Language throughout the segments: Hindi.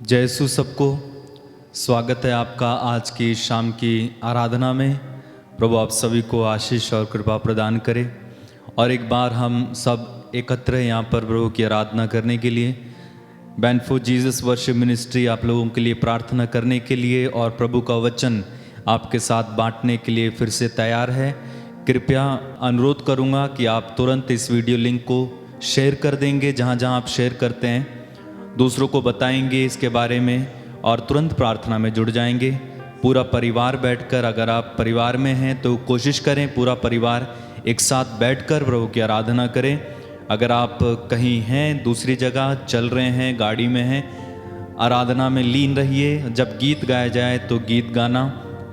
जय यीशु सबको। स्वागत है आपका आज की शाम की आराधना में। प्रभु आप सभी को आशीष और कृपा प्रदान करे। और एक बार हम सब एकत्र हैं यहाँ पर प्रभु की आराधना करने के लिए। Band for Jesus worship ministry आप लोगों के लिए प्रार्थना करने के लिए और प्रभु का वचन आपके साथ बांटने के लिए फिर से तैयार है। कृपया अनुरोध करूँगा कि आप तुरंत इस वीडियो लिंक को शेयर कर देंगे। जहाँ जहाँ आप शेयर करते हैं दूसरों को बताएंगे इसके बारे में और तुरंत प्रार्थना में जुड़ जाएंगे। पूरा परिवार बैठकर, अगर आप परिवार में हैं तो कोशिश करें पूरा परिवार एक साथ बैठकर प्रभु की आराधना करें। अगर आप कहीं हैं, दूसरी जगह चल रहे हैं, गाड़ी में हैं, आराधना में लीन रहिए। जब गीत गाया जाए तो गीत गाना,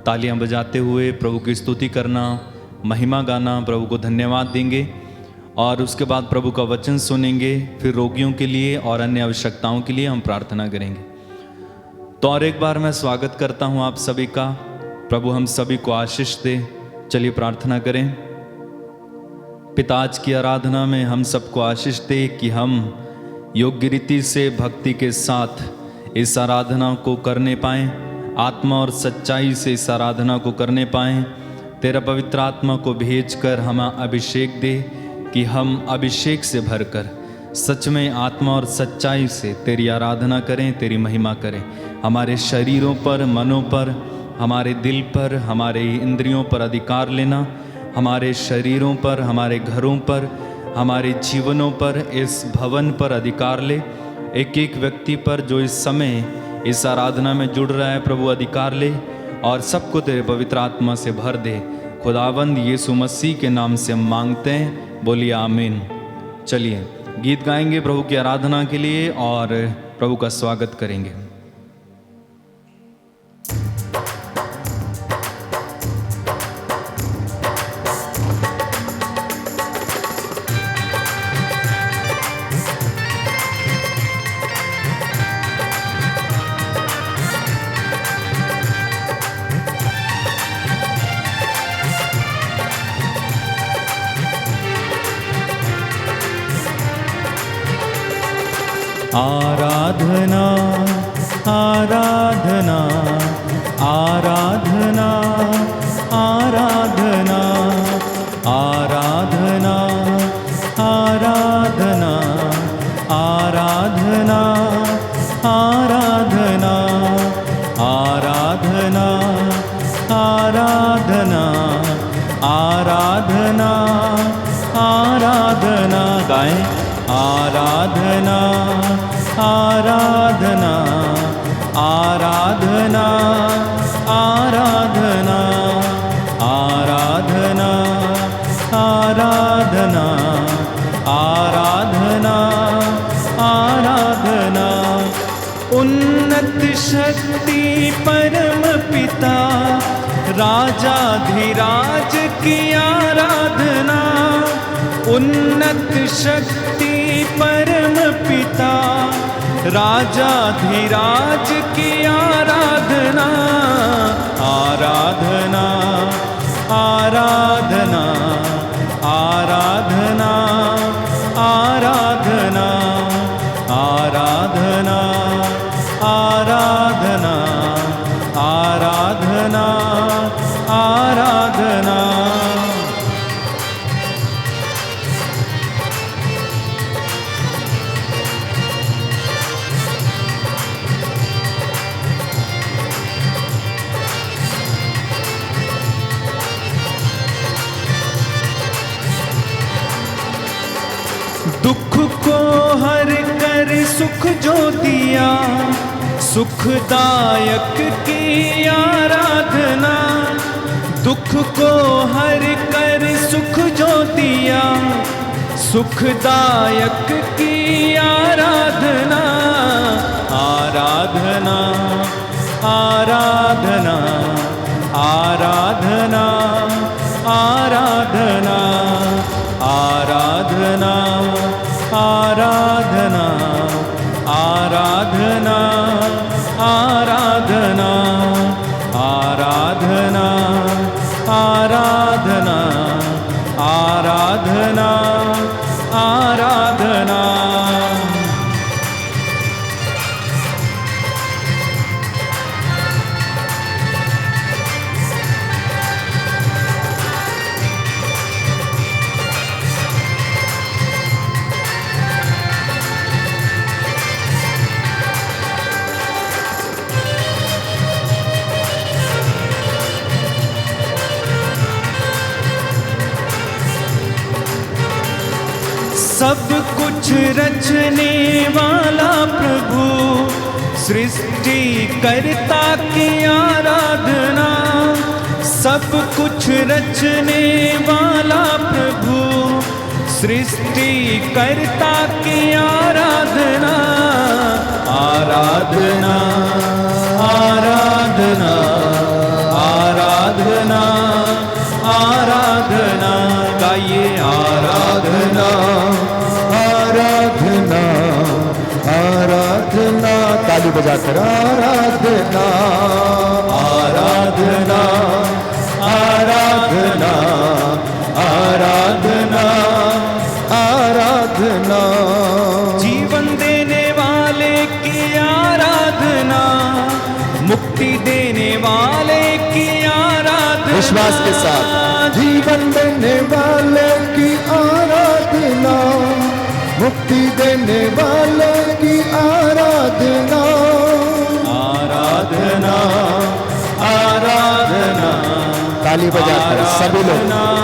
तालियां बजाते हुए प्रभु की स्तुति करना, महिमा गाना, प्रभु को धन्यवाद देंगे और उसके बाद प्रभु का वचन सुनेंगे। फिर रोगियों के लिए और अन्य आवश्यकताओं के लिए हम प्रार्थना करेंगे। तो और एक बार मैं स्वागत करता हूं आप सभी का। प्रभु हम सभी को आशीष दे। चलिए प्रार्थना करें। पिता, आज की आराधना में हम सबको आशीष दे कि हम योग्य रीति से भक्ति के साथ इस आराधना को करने पाएं, आत्मा और सच्चाई से इस आराधना को करने पाएं। तेरा पवित्र आत्मा को भेजकर हमें अभिषेक दे कि हम अभिषेक से भरकर सच में आत्मा और सच्चाई से तेरी आराधना करें, तेरी महिमा करें। हमारे शरीरों पर, मनों पर, हमारे दिल पर, हमारे इंद्रियों पर अधिकार लेना, हमारे शरीरों पर, हमारे घरों पर, हमारे जीवनों पर, इस भवन पर अधिकार ले। एक एक व्यक्ति पर जो इस समय इस आराधना में जुड़ रहा है प्रभु अधिकार ले और सबको तेरे पवित्र आत्मा से भर दे। खुदावंद यीशु मसीह के नाम से हम मांगते हैं, बोलिए आमीन। चलिए गीत गाएंगे प्रभु की आराधना के लिए और प्रभु का स्वागत करेंगे। आराधना आराधना आराधना आराधना आराधना आराधना आराधना आराधना आराधना आराधना आराधना आराधना गाएं। आराधना आराधना आराधना आराधना आराधना आराधना आराधना आराधना। उन्नत शक्ति परम पिता राजाधिराज की आराधना। उन्नत शक्ति परम पिता राजाधिराज की आराधना। आराधना आराधना आराधना आराधना आराधना आराधना आराधना आराधना। दुख को हर कर सुख जो दिया, सुखदायक की आराधना। दुख को हर कर सुख जो दिया, सुखदायक की आराधना। आराधना आराधना आराधना आराधना आराधना आराधना आराधना आराधना आराधना आराधना आराधना आराधना। रचने वाला प्रभु, सृष्टि कर्ता की आराधना। सब कुछ रचने वाला प्रभु, सृष्टि कर्ता की आराधना। आराधना आराधना आराधना आराधना, गाइए आराधना आराधना आराधना, ताली बजाकर आराधना आराधना आराधना आराधना आराधना। जीवन देने वाले की आराधना, मुक्ति देने वाले की आराधना। विश्वास के साथ, जीवन देने वाले की आराधना, मुक्ति देने वाले की आराधना। आराधना आराधना, ताली बजाकर सभी लोग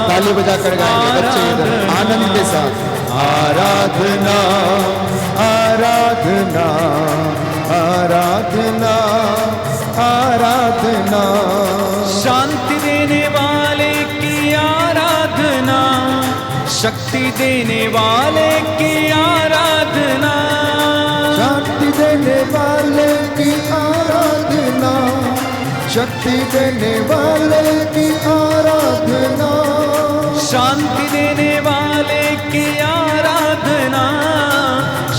ताली बजाकर गाएंगे, बच्चे इधर आनंद के साथ। आराधना आराधना आराधना आराधना। शांति देने वाले की आराधना, शक्ति देने वाले की आराधना। शांति देने वाले की आराधना, शक्ति देने वाले की आराधना। शांति देने वाले की आराधना,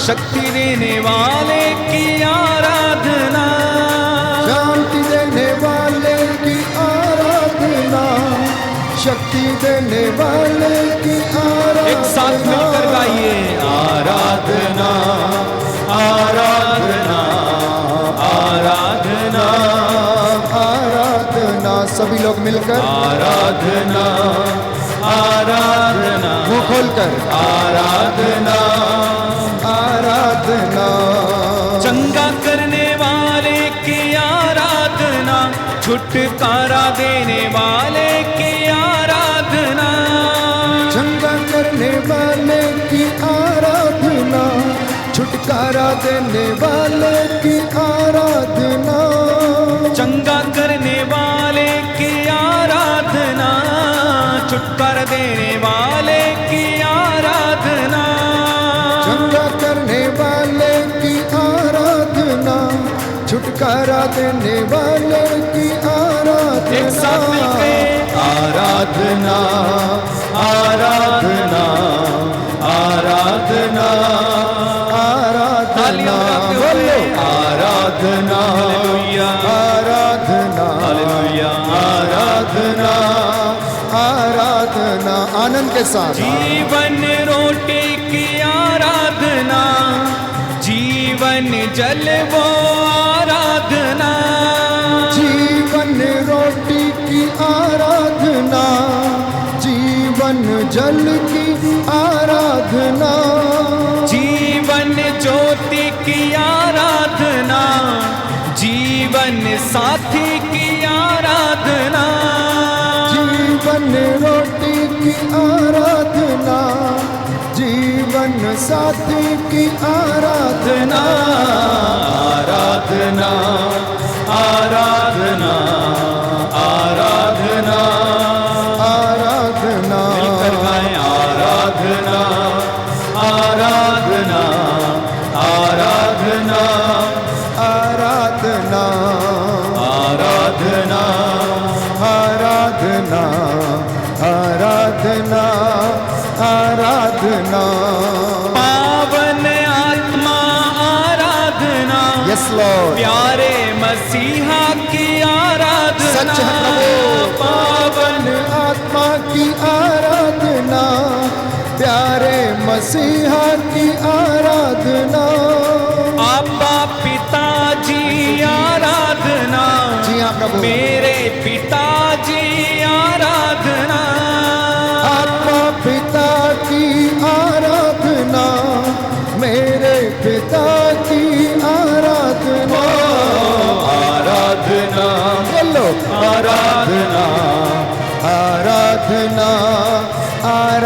शक्ति देने वाले की आराधना। शांति देने वाले की आराधना, शक्ति देने वाले की आराधना। एक साथ मिलकर गाइए आराधना आराधना आराधना आराधना, सभी लोग मिलकर आराधना आराधना, मुंह खोलकर आराधना आराधना। चंगा करने वाले की आराधना, छुटकारा देने वाले की आराधना। चंगा करने वाले की आराधना, छुटकारा देने वाले की आराधना। चंगा करने वाले की आराधना, छुटकारा देने वाले की आराधना। चंगा करने वाले की आराधना, छुटकारा देने वाले की आराधना। एक साथ मिलकर आराधना आराधना आराधना आराधना, बोलो आराधना आराधना हालेलुया आराधना आराधना। आनंद के साथ जीवन रोटी की आराधना, जीवन जल वो आराधना। जीवन रोटी की आराधना, जीवन जल की आराधना। जीवन ज्योति की आराधना, जीवन साथी की आराधना। जीवन रोटी की आराधना, जीवन साथी की आराधना। आराधना आराधना आराधना आराधना मिलकर गाएं आराधना आराधना आराधना आराधना आराधना आराधना आराधना आराधना। पावन आत्मा आराधना, यस लॉर्ड, प्यारे मसीहा की आराधना। सच है प्रभु। पावन आत्मा की आराधना, प्यारे मसीहा की आराधना। आपा पिताजी आराधना, जी हाँ प्रभु। मेरे पिताजी आराधना। आत्मा पिता की आराधना, मेरे पिता की आराधना। आराधना बोलो आराधना आराधना आराधना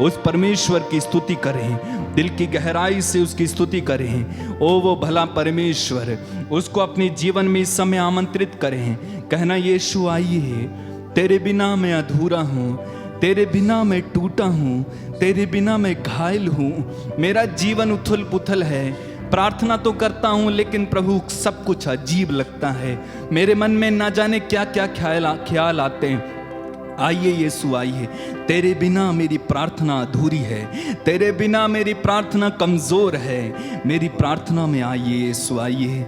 उस परमेश्वर की स्तुति करें, दिल की गहराई से उसकी स्तुति करें। ओ वो भला परमेश्वर, उसको अपने जीवन में इस समय आमंत्रित करें। कहना, यीशु आइए, तेरे बिना मैं अधूरा हूँ, तेरे बिना मैं टूटा हूँ, तेरे बिना मैं घायल हूँ, मेरा जीवन उथल पुथल है। प्रार्थना तो करता हूँ लेकिन प्रभु सब कुछ अजीब लगता है, मेरे मन में ना जाने क्या क्या ख्याल आते हैं। आइए यीशु आइए, तेरे बिना मेरी प्रार्थना अधूरी है, तेरे बिना मेरी प्रार्थना कमज़ोर है। मेरी प्रार्थना में आइए यीशु आइए,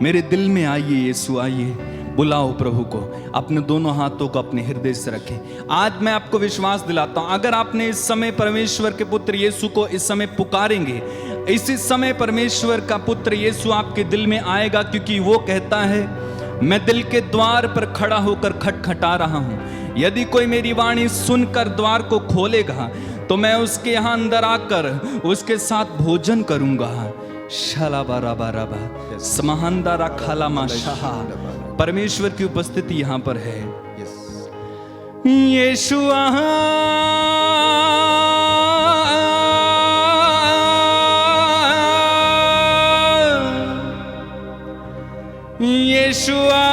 मेरे दिल में आइए यीशु आइए। बुलाओ प्रभु को, अपने दोनों हाथों को अपने हृदय से रखें। आज मैं आपको विश्वास दिलाता हूं, अगर आपने इस समय परमेश्वर के पुत्र यीशु को इस समय पुकारेंगे, इसी समय परमेश्वर का पुत्र यीशु आपके दिल में आएगा, क्योंकि वो कहता है, मैं दिल के द्वार पर खड़ा होकर खटखटा रहा हूं, यदि कोई मेरी वाणी सुनकर द्वार को खोलेगा तो मैं उसके यहाँ अंदर आकर उसके साथ भोजन करूंगा। शलाबाराबाराबा समहंदारा खालामा शाहा। परमेश्वर की उपस्थिति यहाँ पर है। यीशुआ यीशुआ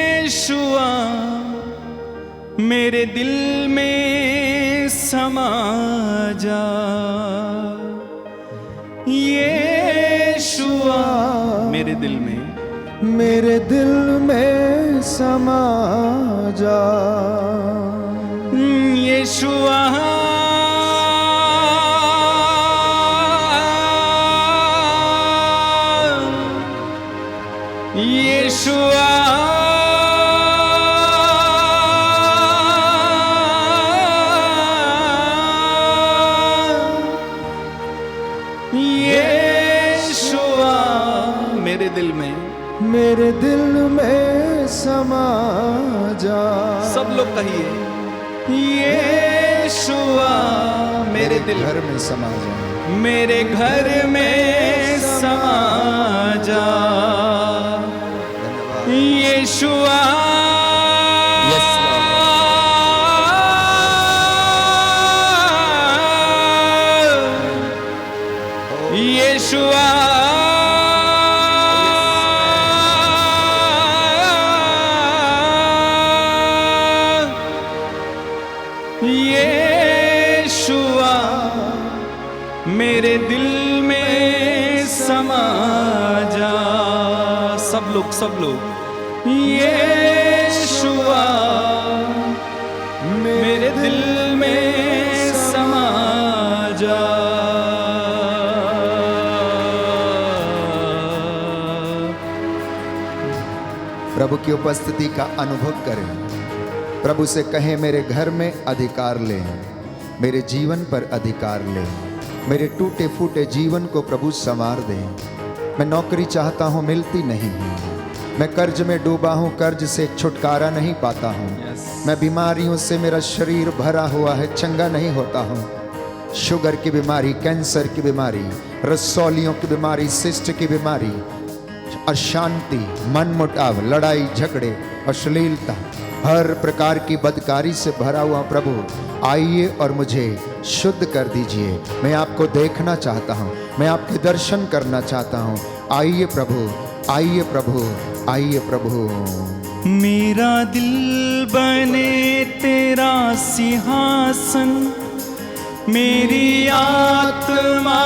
यीशुआ मेरे दिल में समा जा। यीशुआ मेरे दिल में समा जा। यीशुआ यीशुआ यीशुआ मेरे दिल में समा जा। सब लोग कहिए, यीशुआ मेरे दिल घर में समा जा, मेरे घर में समा जा। यीशुआ यीशुआ यीशुआ मेरे दिल में समा जा। सब लोग यीशुआ मेरे दिल में समा जा। प्रभु की उपस्थिति का अनुभव करें। प्रभु से कहें, मेरे घर में अधिकार ले, मेरे जीवन पर अधिकार ले, मेरे टूटे फूटे जीवन को प्रभु संवार दे। मैं नौकरी चाहता हूँ, मिलती नहीं है। मैं कर्ज में डूबा हूँ, कर्ज से छुटकारा नहीं पाता हूँ। मैं बीमारियों से मेरा शरीर भरा हुआ है, चंगा नहीं होता हूँ। शुगर की बीमारी, कैंसर की बीमारी, रसौलियों की बीमारी, सिस्ट की बीमारी, अशांति, मनमुटाव, लड़ाई झगड़े, अश्लीलता, हर प्रकार की बदकारी से भरा हुआ प्रभु आइए और मुझे शुद्ध कर दीजिए। मैं आपको देखना चाहता हूँ, मैं आपके दर्शन करना चाहता हूँ। आइए प्रभु, आइए प्रभु, आइए प्रभु। मेरा दिल बने तेरा सिंहासन, मेरी आत्मा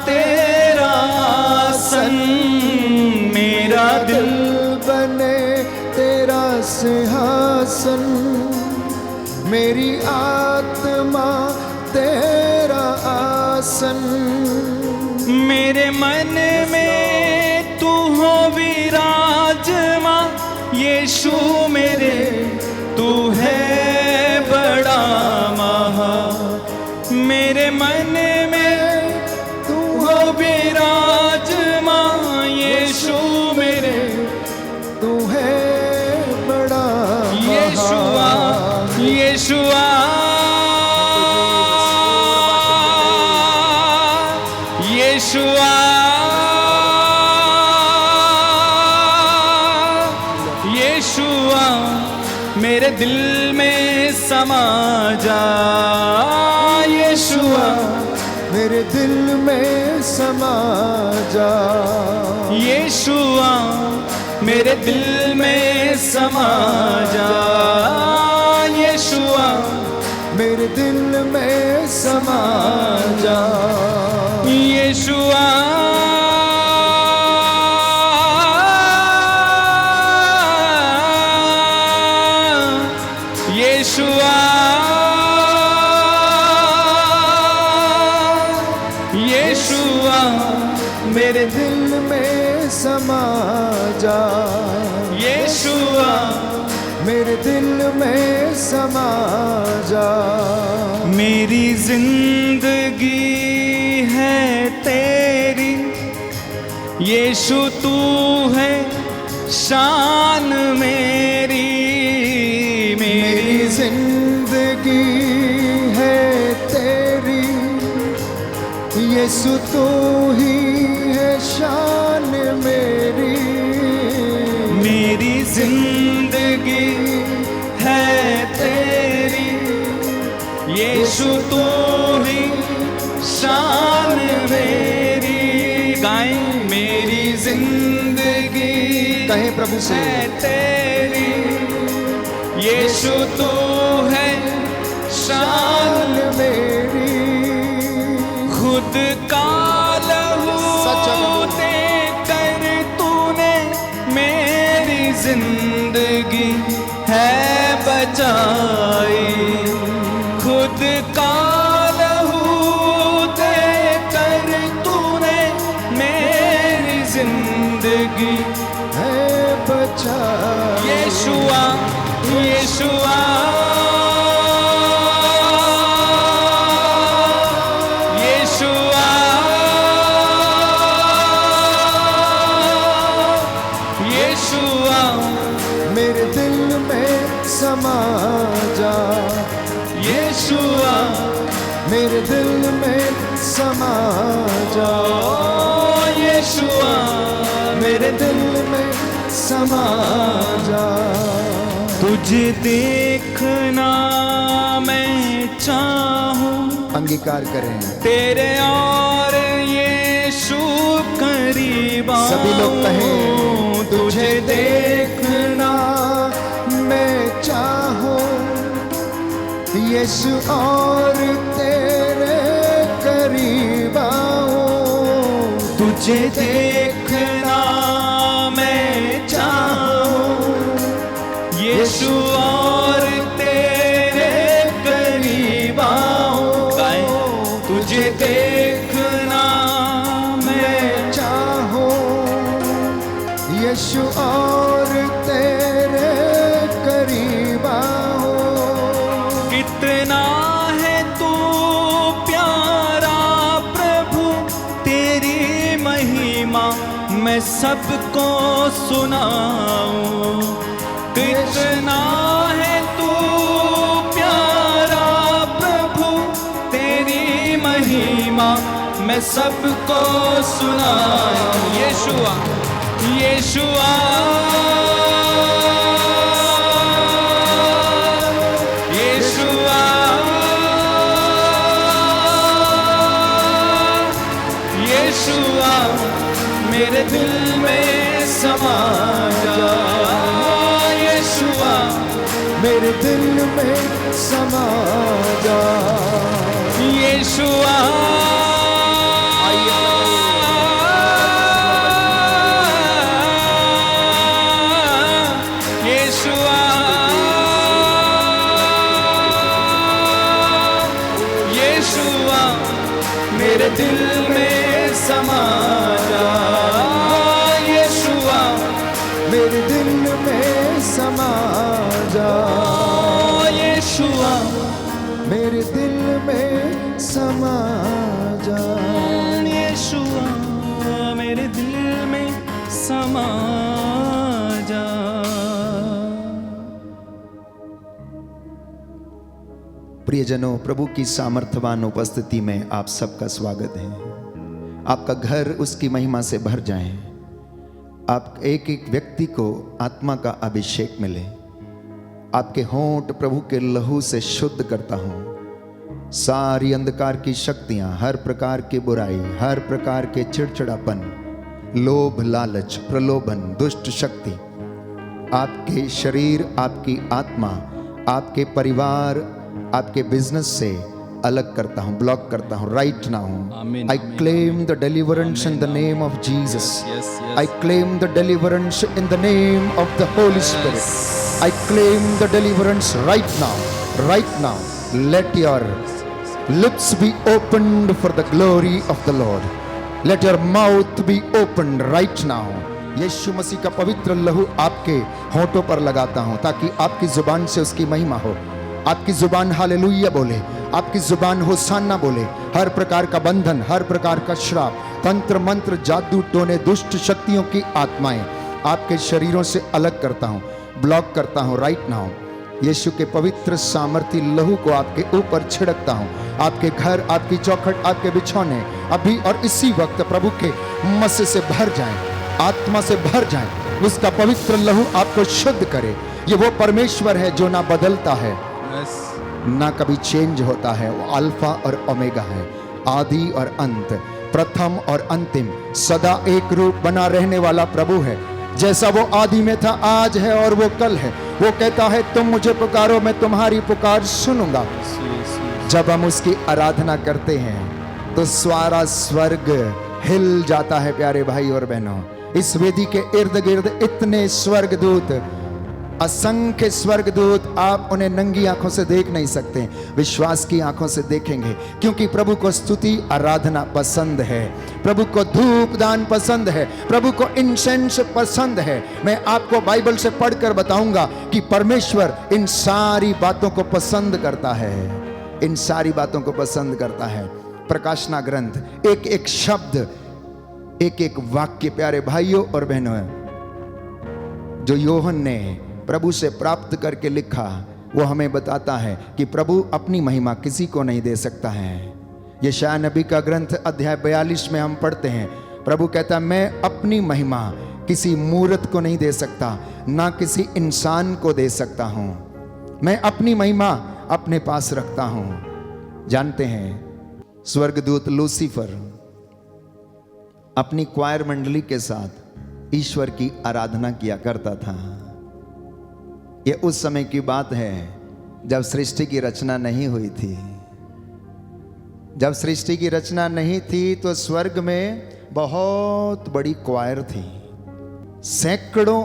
तेरा आसन। मेरा दिल बने तेरा सिंहासन, मेरी आत्मा तेरा आसन। मेरे मन में तू हो विराजमान, यीशु मेरे तू है बड़ा महा। मेरे मन में तू हो विराजमान, यीशु मेरे तू है बड़ा यीशुआ यीशुआ यीशुआ दिल में समा जा यीशुआ, मेरे दिल में समा जा यीशुआ, मेरे दिल में समा जा यीशुआ, मेरे दिल में समा जा यीशुआ, यीशुआ, यीशुआ, मेरे दिल में समा जा यीशुआ, मेरे दिल में समा जा। मेरी जिंदगी है तेरी यीशु, तू है शान मेरी, मेरी जिंदगी है तेरी यीशु, तू ही है शान मेरी। मेरी जिंदगी है तेरी यीशु, तू ही शान मेरी। गाएं मेरी जिंदगी कहें प्रभु से है तेरी यीशु, तू है शान मेरी। खुद का लहू देकर तूने मेरी जिंदगी है बचाई, खुद का लहू देकर तूने मेरी जिंदगी है बचा यीशुआ, यीशुआ, यीशुआ, यीशुआ, मेरे दिल में समा जा यीशुआ, मेरे दिल में समा जा यीशुआ, मेरे दिल में समा जा। तुझे देखना मैं चाहूं, अंगीकार करें तेरे और यीशु करीब आऊं। सभी लोग कहें तुझे देखना मैं चाहूं यीशु, और तेरे करीब आऊं। तुझे देखना मैं चाहूं यीशु, और तेरे करीब आऊं। गाएं तुझे देखना मैं चाहूं यीशु, और तेरे करीब आऊं। कितना है तू प्यारा प्रभु, तेरी महिमा मैं सबको सुनाऊं। कितना है तू प्यारा प्रभु, तेरी महिमा मैं सबको सुनाऊं। यीशुआ, यीशुआ, यीशुआ, यीशुआ, मेरे दिल में समा जा यीशुआ, मेरे दिल में समा जा यीशुआ, यीशुआ, यीशुआ, मेरे दिल में समा जा यीशुआ, मेरे दिल में समा जा यीशुआ, मेरे दिल में समा जा यीशुआ, मेरे दिल में समा जा। प्रियजनों, प्रभु की सामर्थ्यवान उपस्थिति में आप सबका स्वागत है। आपका घर उसकी महिमा से भर जाए। आप एक एक व्यक्ति को आत्मा का अभिषेक मिले। आपके होंठ प्रभु के लहू से शुद्ध करता हूं। सारी अंधकार की शक्तियां, हर प्रकार की बुराई, हर प्रकार के चिड़चिड़ापन, लोभ, लालच, प्रलोभन, दुष्ट शक्ति आपके शरीर, आपकी आत्मा, आपके परिवार, आपके बिजनेस से अलग करता हूं, ब्लॉक करता हूं right now. I claim the deliverance in the name of Jesus. I claim the deliverance in the name of the Holi spirit. I claim the deliverance right now, right now. Let your lips be opened for the glory of the Lord. Let your mouth be opened right now. यीशु मसीह का पवित्र लहू आपके होठों पर लगाता हूं ताकि आपकी जुबान से उसकी महिमा हो। आपकी जुबान हालेलुया बोले, आपकी जुबान होसाना बोले। हर प्रकार का बंधन, हर प्रकार का श्राप, तंत्र मंत्र, जादू टोने, दुष्ट शक्तियों की आत्माएं आपके शरीरों से अलग करता हूं, ब्लॉक करता हूं राइट नाउ। यीशु के पवित्र सामर्थी लहू को आपके ऊपर छिड़कता हूं। आपके घर, आपकी चौखट, आपके बिछौने अभी और इसी वक्त प्रभु के मसे से भर जाएं, आत्मा से भर जाएं। उसका पवित्र लहू आपको शुद्ध करे। ये वो परमेश्वर है जो ना बदलता है, ना कभी चेंज होता है। वो अल्फा और ओमेगा है, आदि और अंत, प्रथम और अंतिम, सदा एक रूप बना रहने वाला प्रभु है। जैसा वो आदि में था, आज है और वो कल है। वो कहता है तुम मुझे पुकारो, मैं तुम्हारी पुकार सुनूंगा। जब हम उसकी आराधना करते हैं तो सारा स्वर्ग हिल जाता है। प्यारे भाई और बहनों, इस वेदी के इर्द गिर्द इतने स्वर्गदूत, असंख्य स्वर्गदूत, आप उन्हें नंगी आंखों से देख नहीं सकते, विश्वास की आंखों से देखेंगे। क्योंकि प्रभु को स्तुति आराधना पसंद है, प्रभु को धूप दान पसंद है, प्रभु को इंसेंस पसंद है। मैं आपको बाइबल से पढ़कर बताऊंगा कि परमेश्वर इन सारी बातों को पसंद करता है, इन सारी बातों को पसंद करता है। प्रकाशना ग्रंथ, एक एक शब्द, एक एक वाक्य प्यारे भाइयों और बहनों जो यूहन्ना ने प्रभु से प्राप्त करके लिखा, वो हमें बताता है कि प्रभु अपनी महिमा किसी को नहीं दे सकता है। यशायाह नबी का ग्रंथ अध्याय 42 में हम पढ़ते हैं, प्रभु कहता है मैं अपनी महिमा किसी मूर्त को नहीं दे सकता, ना किसी इंसान को दे सकता हूं। मैं अपनी महिमा अपने पास रखता हूं। जानते हैं स्वर्गदूत लूसीफर अपनी क्वायर मंडली के साथ ईश्वर की आराधना किया करता था। यह उस समय की बात है जब सृष्टि की रचना नहीं हुई थी। जब सृष्टि की रचना नहीं थी तो स्वर्ग में बहुत बड़ी क्वायर थी। सैकड़ों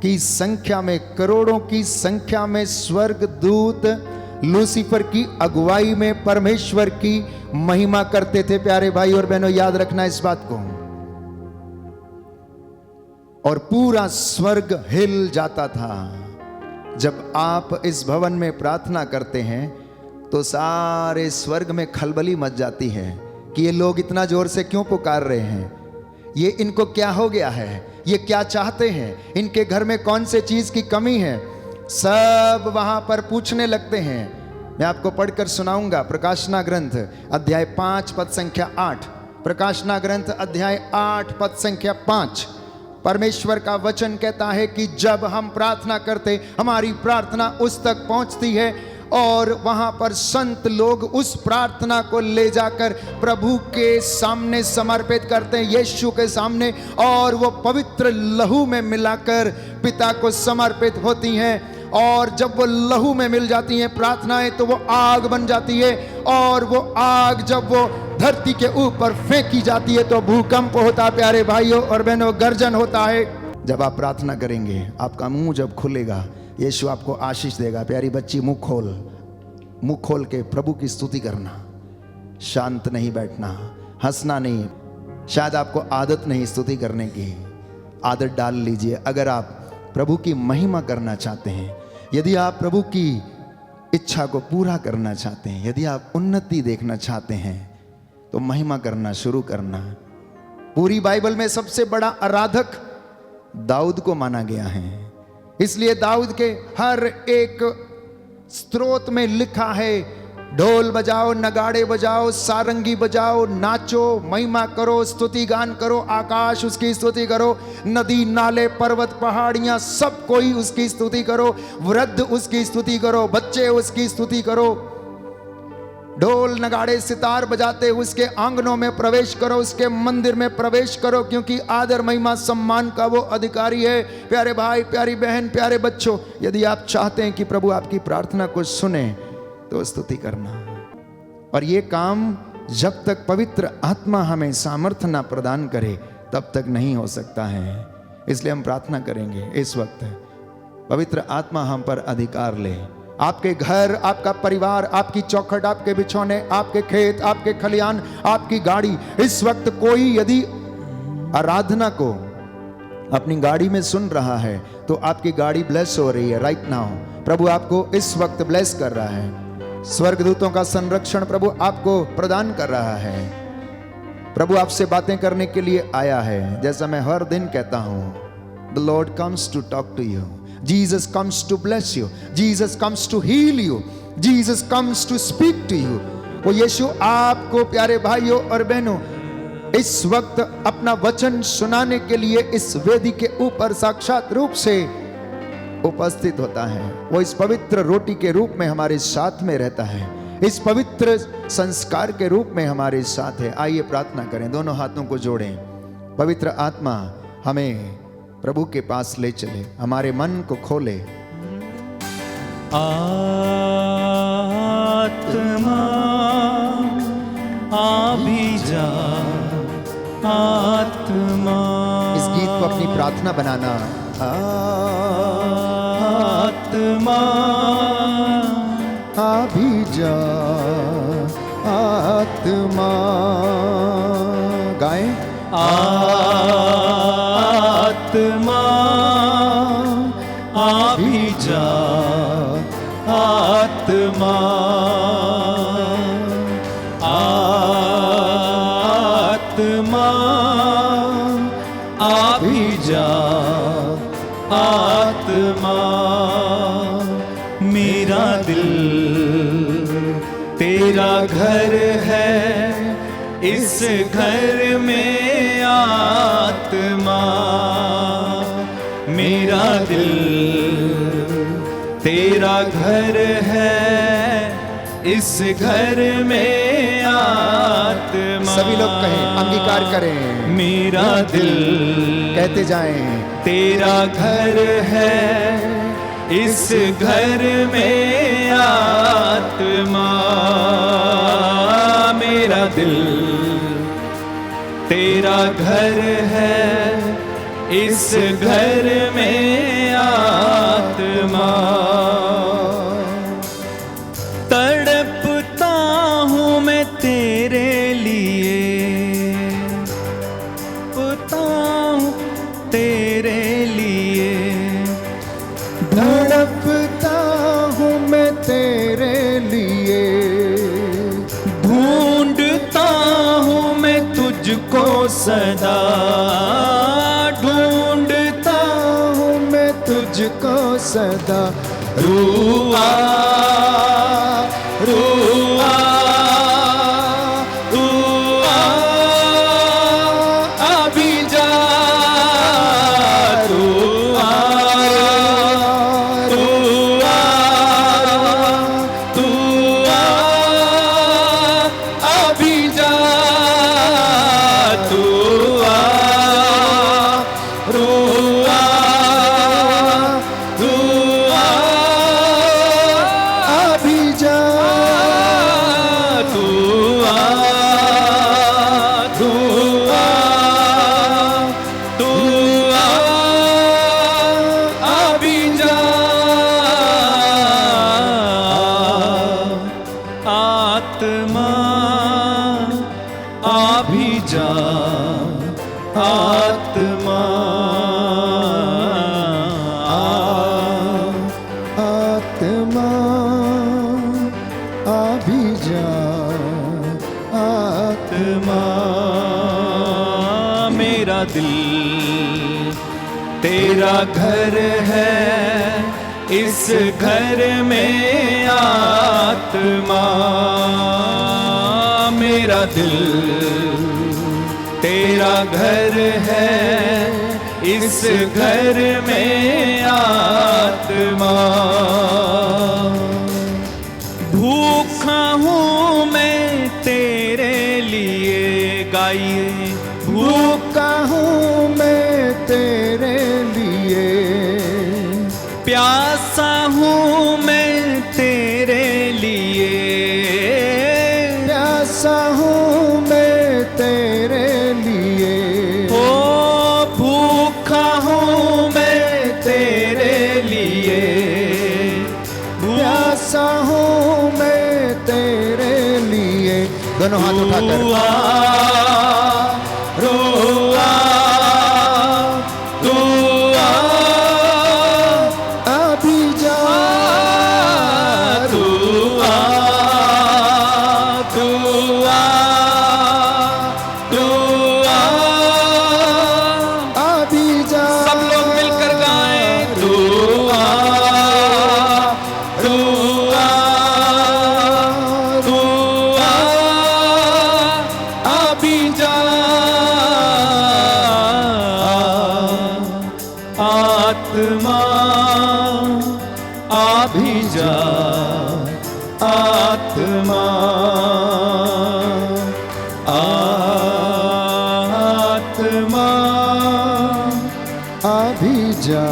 की संख्या में, करोड़ों की संख्या में स्वर्गदूत लूसीफर की अगुवाई में परमेश्वर की महिमा करते थे। प्यारे भाई और बहनों, याद रखना इस बात को। और पूरा स्वर्ग हिल जाता था। जब आप इस भवन में प्रार्थना करते हैं तो सारे स्वर्ग में खलबली मच जाती है कि ये लोग इतना जोर से क्यों पुकार रहे हैं, ये इनको क्या हो गया है, ये क्या चाहते हैं, इनके घर में कौन से चीज की कमी है। सब वहां पर पूछने लगते हैं। मैं आपको पढ़कर सुनाऊंगा प्रकाशना ग्रंथ अध्याय 5 पद संख्या 8। प्रकाशना ग्रंथ अध्याय 8 पद संख्या 5। परमेश्वर का वचन कहता है कि जब हम प्रार्थना करते, हमारी प्रार्थना उस तक पहुंचती है और वहां पर संत लोग उस प्रार्थना को ले जाकर प्रभु के सामने समर्पित करते हैं, यीशु के सामने, और वो पवित्र लहू में मिलाकर पिता को समर्पित होती हैं। और जब वो लहू में मिल जाती हैं प्रार्थनाएं तो वो आग बन जाती है, और वो आग जब वो धरती के ऊपर फेंकी जाती है तो भूकंप होता है। प्यारे भाइयों और बहनों, गर्जन होता है। जब आप प्रार्थना करेंगे, आपका मुंह जब खुलेगा, यीशु आपको आशीष देगा। प्यारी बच्ची, मुंह खोल के प्रभु की स्तुति करना, शांत नहीं बैठना, हंसना नहीं। शायद आपको आदत नहीं स्तुति करने की, आदत डाल लीजिए। अगर आप प्रभु की महिमा करना चाहते हैं, यदि आप प्रभु की इच्छा को पूरा करना चाहते हैं, यदि आप उन्नति देखना चाहते हैं, तो महिमा करना शुरू करना। पूरी बाइबल में सबसे बड़ा आराधक दाऊद को माना गया है। इसलिए दाऊद के हर एक स्तोत्र में लिखा है ढोल बजाओ, नगाड़े बजाओ, सारंगी बजाओ, नाचो, महिमा करो, स्तुति गान करो, आकाश उसकी स्तुति करो, नदी नाले पर्वत पहाड़ियां सब कोई उसकी स्तुति करो, वृद्ध उसकी स्तुति करो, बच्चे उसकी स्तुति करो। ढोल नगाड़े सितार बजाते उसके आंगनों में प्रवेश करो, उसके मंदिर में प्रवेश करो, क्योंकि आदर महिमा सम्मान का वो अधिकारी है। प्यारे भाई, प्यारी बहन, प्यारे बच्चों, यदि आप चाहते हैं कि प्रभु आपकी प्रार्थना को सुने तो स्तुति करना। और ये काम जब तक पवित्र आत्मा हमें सामर्थ्य ना प्रदान करे तब तक नहीं हो सकता है। इसलिए हम प्रार्थना करेंगे इस वक्त, पवित्र आत्मा हम पर अधिकार ले। आपके घर, आपका परिवार, आपकी चौखट, आपके बिछौने, आपके खेत, आपके खलियान, आपकी गाड़ी, इस वक्त कोई यदि आराधना को अपनी गाड़ी में सुन रहा है तो आपकी गाड़ी ब्लेस हो रही है। राइट नाउ प्रभु आपको इस वक्त ब्लेस कर रहा है। स्वर्गदूतों का संरक्षण प्रभु आपको प्रदान कर रहा है। प्रभु आपसे बातें करने के लिए आया है। जैसा मैं हर दिन कहता हूं, the Lord comes to talk to you, Jesus comes to bless you, Jesus comes to heal you, Jesus comes to speak to you. वो यीशु आपको प्यारे भाइयों और बहनों इस वक्त अपना वचन सुनाने के लिए इस वेदी के ऊपर साक्षात रूप से उपस्थित होता है। वो इस पवित्र रोटी के रूप में हमारे साथ में रहता है, इस पवित्र संस्कार के रूप में हमारे साथ है। आइए प्रार्थना करें, दोनों हाथों को जोड़ें। पवित्र आत्मा हमें प्रभु के पास ले चले, हमारे मन को खोले। आत्मा आ भी जा, आत्मा। इस गीत को अपनी प्रार्थना बनाना। आत्मा आ भी जा, आत्मा। गाएं। आत्मा आ भी जा, आत्मा। आत्मा आ भी जा, आत्मा। मेरा दिल तेरा घर है, इस घर में आत्मा। मेरा दिल तेरा घर है, इस घर में आत्मा। सभी लोग कहें, अंगीकार करें। मेरा दिल कहते जाएं, तेरा घर है, इस घर में आत्मा। मेरा दिल तेरा घर है, इस घर में आत्मा। तड़पता हूँ मैं तेरे लिए, तड़पता हूँ तेरे लिए, धड़कता हूँ मैं तेरे लिए, ढूंढता हूँ मैं तुझको सदा, ढूंढता हूँ मैं तुझको सदा। रुआ रुआ रुआ अभी जा, रुआ रुआ रुआ अभी जा, रुआ रुआ रुआ अभी जा, रुआ रुआ रुआ अभी जा। आत्मा अभी जा, आत्मा। आत्मा अभी जा, आत्मा। मेरा दिल तेरा घर है, इस घर में आत्मा। मेरा दिल तेरा घर है, इस घर में आत्मा। भूखा हूँ मैं तेरे लिए, गाइए। भूखा हूँ मैं तेरे लिए, प्यासा हूँ मैं तेरे लिए, प्यासा हूँ मैं तेरे लिए। ओ भूखा हूँ मैं तेरे लिए, प्यासा हूँ मैं तेरे लिए। दोनों हाथ उठाकर रोआ तू आ, अभी जा, तू आ, तू आ, तू आ। अभी जा। सब लोग मिलकर गाएं, तू आ, तू आ, तू आ, अभी जा। आत्मा अभी जा, आत्मा, आत्मा अभी जा,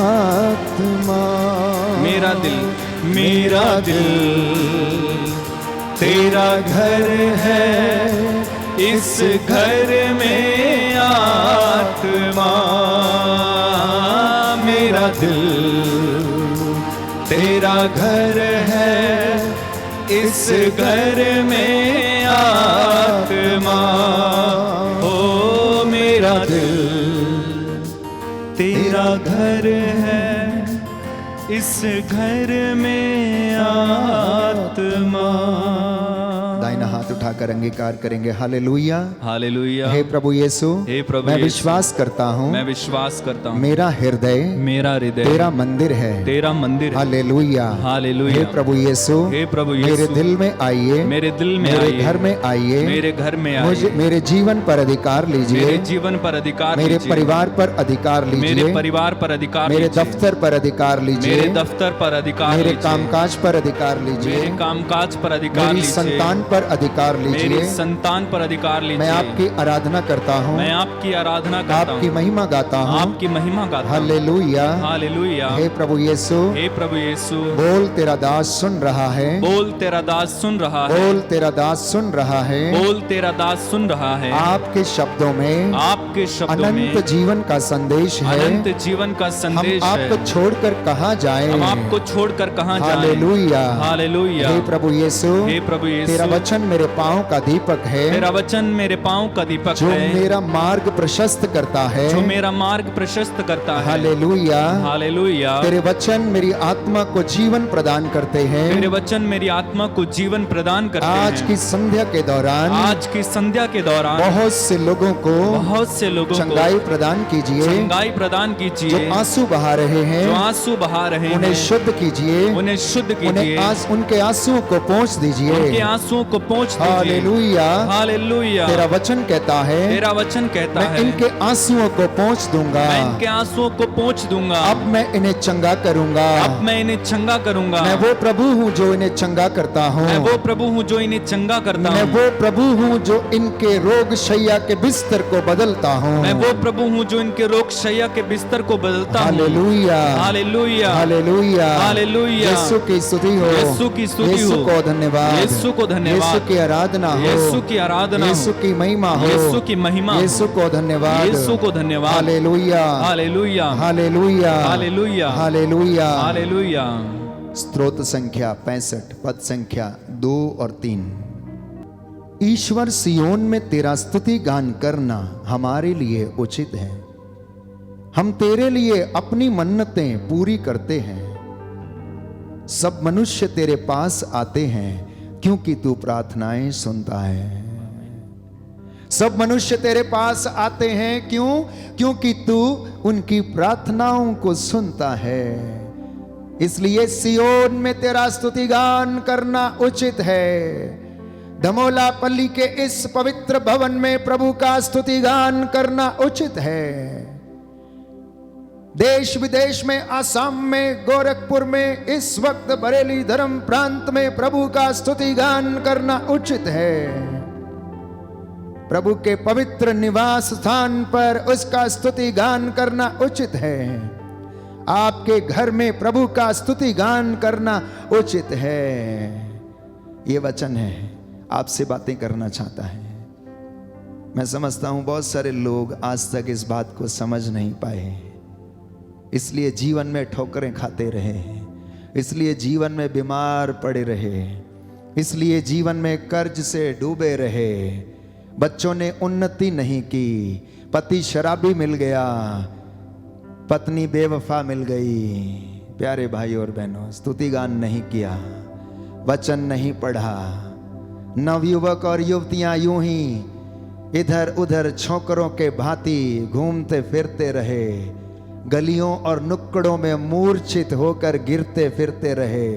आत्मा। मेरा दिल तेरा घर है, इस घर में आत्मा। मेरा दिल तेरा घर है, इस घर में आत्मा। ओ मेरा दिल तेरा घर है, इस घर में आत्मा। दाहिना हाथ उठाकर अंगीकार करेंगे। Hallelujah, hallelujah. हे प्रभु यीशु, हे प्रभु मैं यीशु, विश्वास करता हूँ मैं विश्वास करता हूँ मेरा हृदय तेरा मंदिर है। तेरा मंदिर है। Hallelujah, hallelujah. हे प्रभु यीशु, हे प्रभु मेरे यीशु, दिल में आइए, मेरे दिल में मेरे आइए, घर में आइए, मेरे घर में मुझे आइए, मेरे जीवन पर अधिकार लीजिए, मेरे जीवन पर अधिकार मेरे लीजिए, परिवार पर अधिकार मेरे लीजिए, परिवार पर अधिकार मेरे लीजिए, दफ्तर पर अधिकार मेरे लीजिए, दफ्तर पर अधिकार मेरे लीजिए, कामकाज पर अधिकार लीजिए, मेरे कामकाज पर अधिकार मेरी लीजिए, संतान पर अधिकार मेरी लीजिए। संतान पर अधिकार लीजिए। मैं आपकी आराधना करता हूँ, मैं आपकी आराधना करता आपकी हूँ, महिमा गाता हूँ। आपकी महिमा गाता हूँ। हालेलुया, हालेलुया। हे प्रभु यीशु, हे प्रभु यीशु, बोल तेरा दास सुन रहा है, बोल तेरा दास सुन रहा है, बोल तेरा दास सुन रहा है। बोल तेरा दास सुन रहा है। आपके शब्दों में आपके शब्दों में अनंत जीवन का संदेश है। अनंत जीवन का संदेश हम है। आपको छोड़कर कहाँ जाएं? हम आपको छोड़कर कहाँ जाएं? Hallelujah, hallelujah. हे प्रभु यीशु, हे प्रभु यीशु, तेरा वचन मेरे पांव का दीपक है, तेरा वचन मेरे पांव का दीपक जो है, मेरा मार्ग प्रशस्त करता है। जो मेरा मार्ग प्रशस्त करता है। Hallelujah, hallelujah. तेरे वचन मेरी आत्मा को जीवन प्रदान करते हैं। तेरे वचन मेरी आत्मा को जीवन प्रदान करते हैं। आज की संध्या के दौरान, आज की संध्या के दौरान बहुत से लोगों को चंगाई प्रदान कीजिए, चंगाई प्रदान कीजिए, जो आंसू बहा रहे हैं, जो आंसू बहा रहे उन्हें हैं, शुद्ध कीजिए, उन्हें शुद्ध कीजिए, उनके आंसुओं को पोंछ दीजिए, उनके आंसुओं को पोंछ दीजिए। Hallelujah, hallelujah. तेरा वचन कहता है, तेरा वचन कहता मैं है, इनके आंसुओं को पोंछ दूंगा, मैं इनके आंसुओं को पोंछ दूंगा। अब मैं इन्हें चंगा करूंगा, अब मैं इन्हें चंगा करूंगा। मैं वो प्रभु हूँ जो इन्हें चंगा करता हूँ, मैं वो प्रभु हूँ जो इन्हें चंगा करता मैं हूँ। वो प्रभु हूँ जो इनके रोग शैया के बिस्तर को बदलता हूँ, मैं वो प्रभु हूँ जो इनके रोग शैया के बिस्तर को बदलता हूँ। हालेलुया, हालेलुया, हालेलुया, हालेलुया। यीशु की स्तुति हो, यीशु की स्तुति यीशु हो, को धन्यवाद, यीशु को धन्यवाद, यीशु की आराधना हो, यीशु की आराधना हो, यीशु की महिमा हो, यीशु की महिमा हो, यीशु को धन्यवाद, यीशु को धन्यवाद। हालेलुया, हालेलुया, हालेलुया, हालेलुया, हालेलुया। हालेलुया। स्तोत्र संख्या 65, पद संख्या 2 और 3। ईश्वर सियोन में तेरा स्तुति गान करना हमारे लिए उचित है। हम तेरे लिए अपनी मन्नतें पूरी करते हैं। सब मनुष्य तेरे पास आते हैं क्योंकि तू प्रार्थनाएं सुनता है। सब मनुष्य तेरे पास आते हैं, क्यों? क्योंकि तू उनकी प्रार्थनाओं को सुनता है। इसलिए सियोन में तेरा स्तुतिगान करना उचित है। धमोलापल्ली के इस पवित्र भवन में प्रभु का स्तुतिगान करना उचित है। देश विदेश में, आसाम में, गोरखपुर में, इस वक्त बरेली धर्म प्रांत में प्रभु का स्तुतिगान करना उचित है। प्रभु के पवित्र निवास स्थान पर उसका स्तुतिगान करना उचित है। आपके घर में प्रभु का स्तुतिगान करना उचित है। ये वचन है, आपसे बातें करना चाहता है। मैं समझता हूं बहुत सारे लोग आज तक इस बात को समझ नहीं पाए, इसलिए जीवन में ठोकरें खाते रहे, इसलिए जीवन में बीमार पड़े रहे, इसलिए जीवन में कर्ज से डूबे रहे। बच्चों ने उन्नति नहीं की, पति शराबी मिल गया, पत्नी बेवफा मिल गई। प्यारे भाई और बहनों, स्तुतिगान नहीं किया, वचन नहीं पढ़ा। नवयुवक और युवतियां यूं ही इधर उधर छोकरों के भांति घूमते फिरते रहे, गलियों और नुक्कड़ों में मूर्छित होकर गिरते फिरते रहे।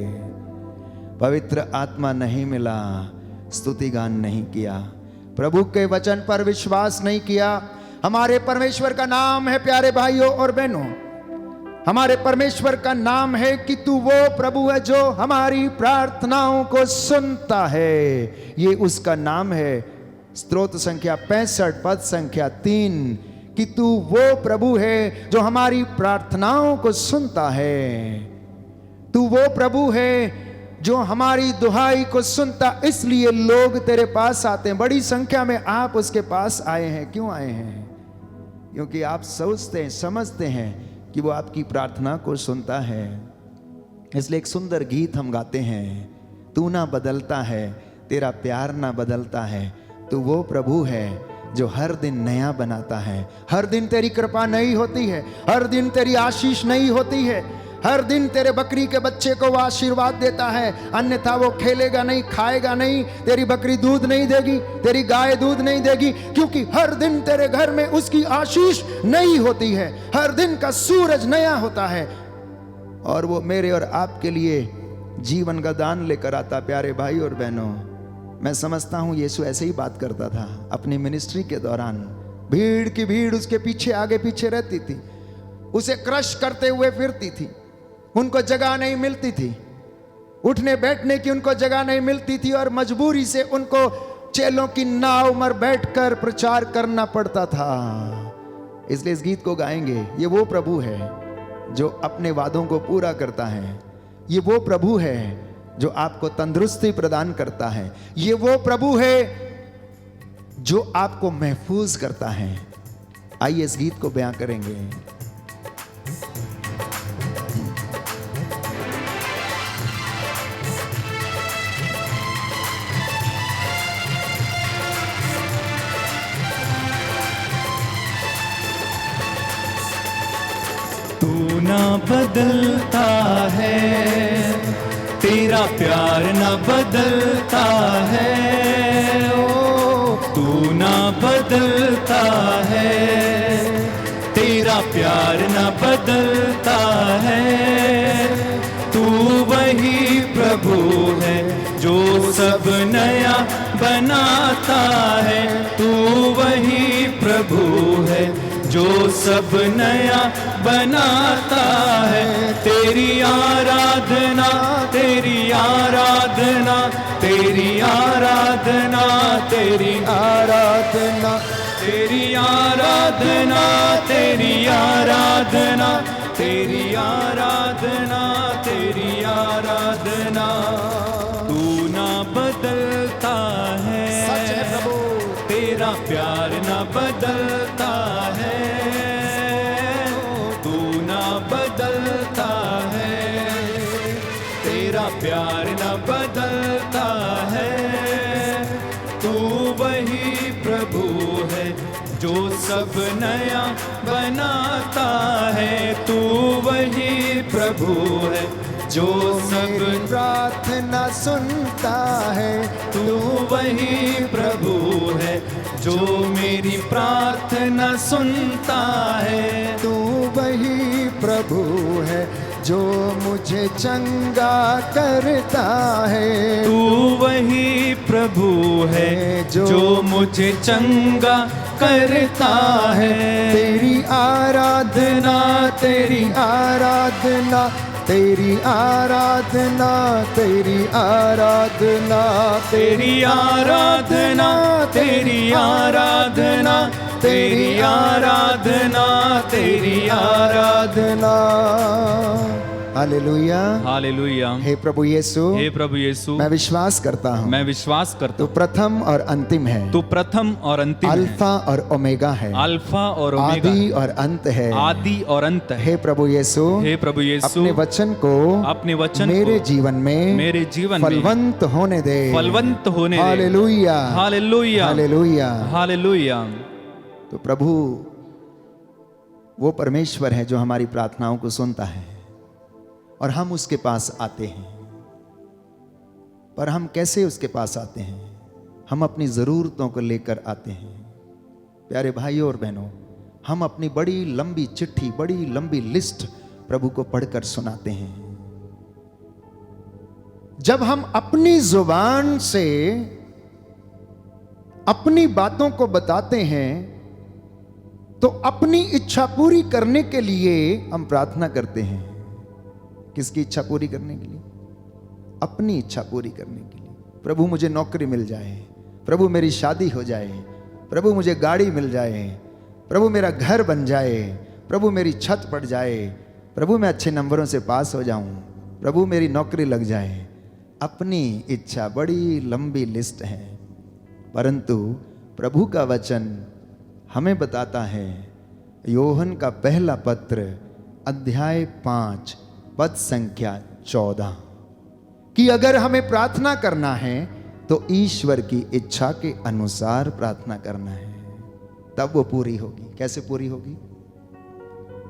पवित्र आत्मा नहीं मिला, स्तुतिगान नहीं किया, प्रभु के वचन पर विश्वास नहीं किया। हमारे परमेश्वर का नाम है, प्यारे भाइयों और बहनों, हमारे परमेश्वर का नाम है कि तू वो प्रभु है जो हमारी प्रार्थनाओं को सुनता है। ये उसका नाम है। स्तोत्र संख्या 65 पद संख्या 3 कि तू वो प्रभु है जो हमारी प्रार्थनाओं को सुनता है। तू वो प्रभु है जो हमारी दुहाई को सुनता, इसलिए लोग तेरे पास आते हैं। बड़ी संख्या में आप उसके पास आए हैं। क्यों आए हैं? क्योंकि आप सोचते हैं, समझते हैं कि वो आपकी प्रार्थना को सुनता है। इसलिए एक सुंदर गीत हम गाते हैं, तू ना बदलता है, तेरा प्यार ना बदलता है, तू वो प्रभु है जो हर दिन नया बनाता है। हर दिन तेरी कृपा नई होती है, हर दिन तेरी आशीष नई होती है, हर दिन तेरे बकरी के बच्चे को वो आशीर्वाद देता है, अन्यथा वो खेलेगा नहीं, खाएगा नहीं। तेरी बकरी दूध नहीं देगी, तेरी गाय दूध नहीं देगी, क्योंकि हर दिन तेरे घर में उसकी आशीष नई होती है। हर दिन का सूरज नया होता है और वो मेरे और आपके लिए जीवन का दान लेकर आता। प्यारे भाई और बहनों, मैं समझता हूं यीशु ऐसे ही बात करता था अपनी मिनिस्ट्री के दौरान। भीड़ की भीड़ उसके पीछे आगे पीछे रहती थी, उसे क्रश करते हुए फिरती थी। उनको जगह नहीं मिलती थी, उठने बैठने की उनको जगह नहीं मिलती थी और मजबूरी से उनको चेलों की नाव पर बैठकर प्रचार करना पड़ता था। इसलिए इस गीत को गाएंगे। ये वो प्रभु है जो अपने वादों को पूरा करता है। ये वो प्रभु है जो आपको तंदुरुस्ती प्रदान करता है। ये वो प्रभु है जो आपको महफूज करता है। आइए इस गीत को बयां करेंगे। तू ना बदलता है, तेरा प्यार ना बदलता है। ओ तू ना बदलता है, तेरा प्यार ना बदलता है। तू वही प्रभु है जो सब नया बनाता है। तू वही प्रभु है जो सब नया बनाता है। तेरी आराधना, तेरी आराधना, तेरी आराधना, तेरी आराधना, तेरी आराधना, तेरी आराधना, तेरी आराधना, तेरी आराधना। तू ना बदलता है, सच है प्रभु, तेरा प्यार ना बदलता है। तू ना बदलता है, तेरा प्यार ना बदलता है। तू वही प्रभु है जो सब नया बनाता है। तू वही प्रभु है जो सब प्रार्थना सुनता है। तू वही प्रभु है जो मेरी प्रार्थना सुनता है। तू वही प्रभु है जो मुझे चंगा करता है। तू वही प्रभु है जो मुझे चंगा करता है। तेरी आराधना, तेरी आराधना, तेरी आराधना, तेरी आराधना, तेरी आराधना, तेरी आराधना, तेरी आराधना, तेरी आराधना। Hallelujah, hallelujah. हे प्रभु यीशु, हे प्रभु यीशु, मैं विश्वास करता हूँ मैं विश्वास करता तू हूँ प्रथम और अंतिम है, तू प्रथम और अंतिम है, अल्फा और ओमेगा है, अल्फा और ओमेगा, आदि और अंत है, आदि और अंत है। हे प्रभु यीशु, हे प्रभु यीशु, अपने वचन को, अपने वचन मेरे को जीवन में, मेरे जीवन में फलवंत होने दे, फलवंत होने दे। हालेलुया, हालेलुया, हालेलुया, हालेलुया। तो प्रभु वो परमेश्वर है जो हमारी प्रार्थनाओं को सुनता है और हम उसके पास आते हैं। पर हम कैसे उसके पास आते हैं? हम अपनी ज़रूरतों को लेकर आते हैं। प्यारे भाइयों और बहनों, हम अपनी बड़ी लंबी चिट्ठी, बड़ी लंबी लिस्ट प्रभु को पढ़कर सुनाते हैं। जब हम अपनी जुबान से अपनी बातों को बताते हैं तो अपनी इच्छा पूरी करने के लिए हम प्रार्थना करते हैं। किसकी इच्छा पूरी करने के लिए? अपनी इच्छा पूरी करने के लिए। प्रभु मुझे नौकरी मिल जाए, प्रभु मेरी शादी हो जाए, प्रभु मुझे गाड़ी मिल जाए, प्रभु मेरा घर बन जाए, प्रभु मेरी छत पड़ जाए, प्रभु मैं अच्छे नंबरों से पास हो जाऊं, प्रभु मेरी नौकरी लग जाए। अपनी इच्छा बड़ी लंबी लिस्ट है, परंतु प्रभु का वचन हमें बताता है, योहन का पहला पत्र अध्याय 5 पद संख्या 14, कि अगर हमें प्रार्थना करना है तो ईश्वर की इच्छा के अनुसार प्रार्थना करना है, तब वो पूरी होगी। कैसे पूरी होगी?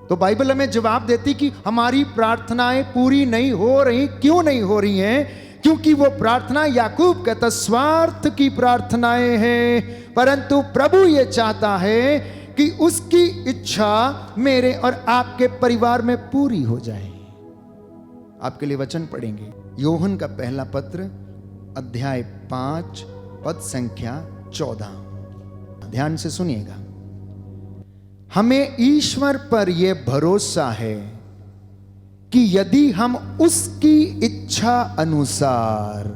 तो बाइबल हमें जवाब देती कि हमारी प्रार्थनाएं पूरी नहीं हो रही। क्यों नहीं हो रही हैं? क्योंकि वो प्रार्थना, याकूब कहता, स्वार्थ की प्रार्थनाएं हैं। परंतु प्रभु ये चाहता है कि उसकी इच्छा मेरे और आपके परिवार में पूरी हो जाए। आपके लिए वचन पढ़ेंगे, योहन का पहला पत्र अध्याय 5 पद संख्या 14। ध्यान से सुनिएगा। हमें ईश्वर पर यह भरोसा है कि यदि हम उसकी इच्छा अनुसार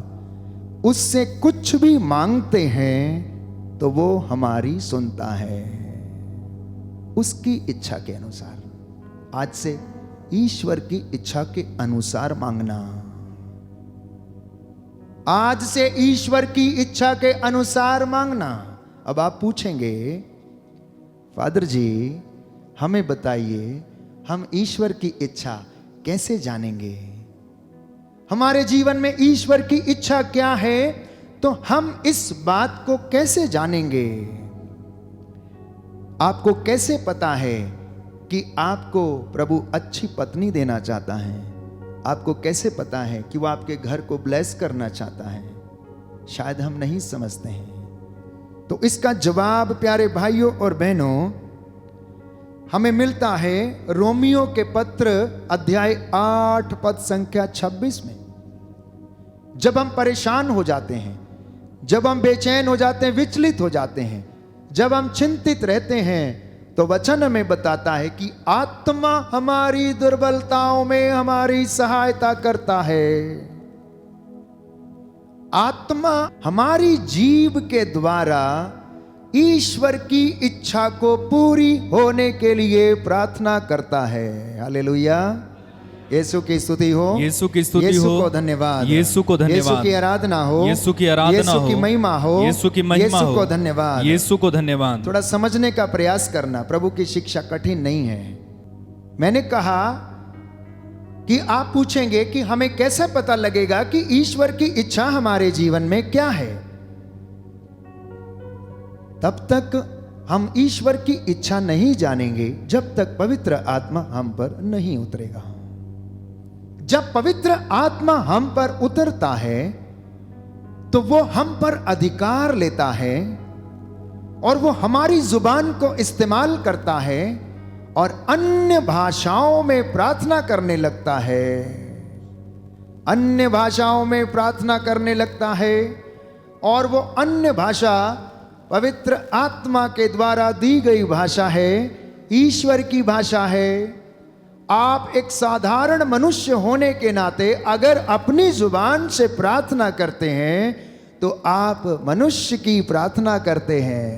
उससे कुछ भी मांगते हैं तो वो हमारी सुनता है। उसकी इच्छा के अनुसार। आज से ईश्वर की इच्छा के अनुसार मांगना। आज से ईश्वर की इच्छा के अनुसार मांगना। अब आप पूछेंगे, फादर जी हमें बताइए, हम ईश्वर की इच्छा कैसे जानेंगे? हमारे जीवन में ईश्वर की इच्छा क्या है, तो हम इस बात को कैसे जानेंगे? आपको कैसे पता है कि आपको प्रभु अच्छी पत्नी देना चाहता है? आपको कैसे पता है कि वो आपके घर को ब्लेस करना चाहता है? शायद हम नहीं समझते हैं। तो इसका जवाब प्यारे भाइयों और बहनों हमें मिलता है रोमियो के पत्र अध्याय 8 पद संख्या 26 में। जब हम परेशान हो जाते हैं, जब हम बेचैन हो जाते हैं, विचलित हो जाते हैं, जब हम चिंतित रहते हैं, तो वचन हमें बताता है कि आत्मा हमारी दुर्बलताओं में हमारी सहायता करता है। आत्मा हमारी जीव के द्वारा ईश्वर की इच्छा को पूरी होने के लिए प्रार्थना करता है। हालेलुया। यीशु की स्तुति हो, यीशु की स्तुति हो, यीशु को धन्यवाद, यीशु को धन्यवाद, यीशु की आराधना हो, यीशु की आराधना यीशु हो, की महिमा हो, यीशु की महिमा यीशु हो, को धन्यवाद, यीशु को धन्यवाद। थोड़ा समझने का प्रयास करना। प्रभु की शिक्षा कठिन नहीं है। मैंने कहा कि आप पूछेंगे कि हमें कैसे पता लगेगा कि ईश्वर की इच्छा हमारे जीवन में क्या है। तब तक हम ईश्वर की इच्छा नहीं जानेंगे जब तक पवित्र आत्मा हम पर नहीं उतरेगा। जब पवित्र आत्मा हम पर उतरता है तो वो हम पर अधिकार लेता है और वो हमारी जुबान को इस्तेमाल करता है और अन्य भाषाओं में प्रार्थना करने लगता है, अन्य भाषाओं में प्रार्थना करने लगता है, और वो अन्य भाषा पवित्र आत्मा के द्वारा दी गई भाषा है, ईश्वर की भाषा है। आप एक साधारण मनुष्य होने के नाते अगर अपनी जुबान से प्रार्थना करते हैं तो आप मनुष्य की प्रार्थना करते हैं,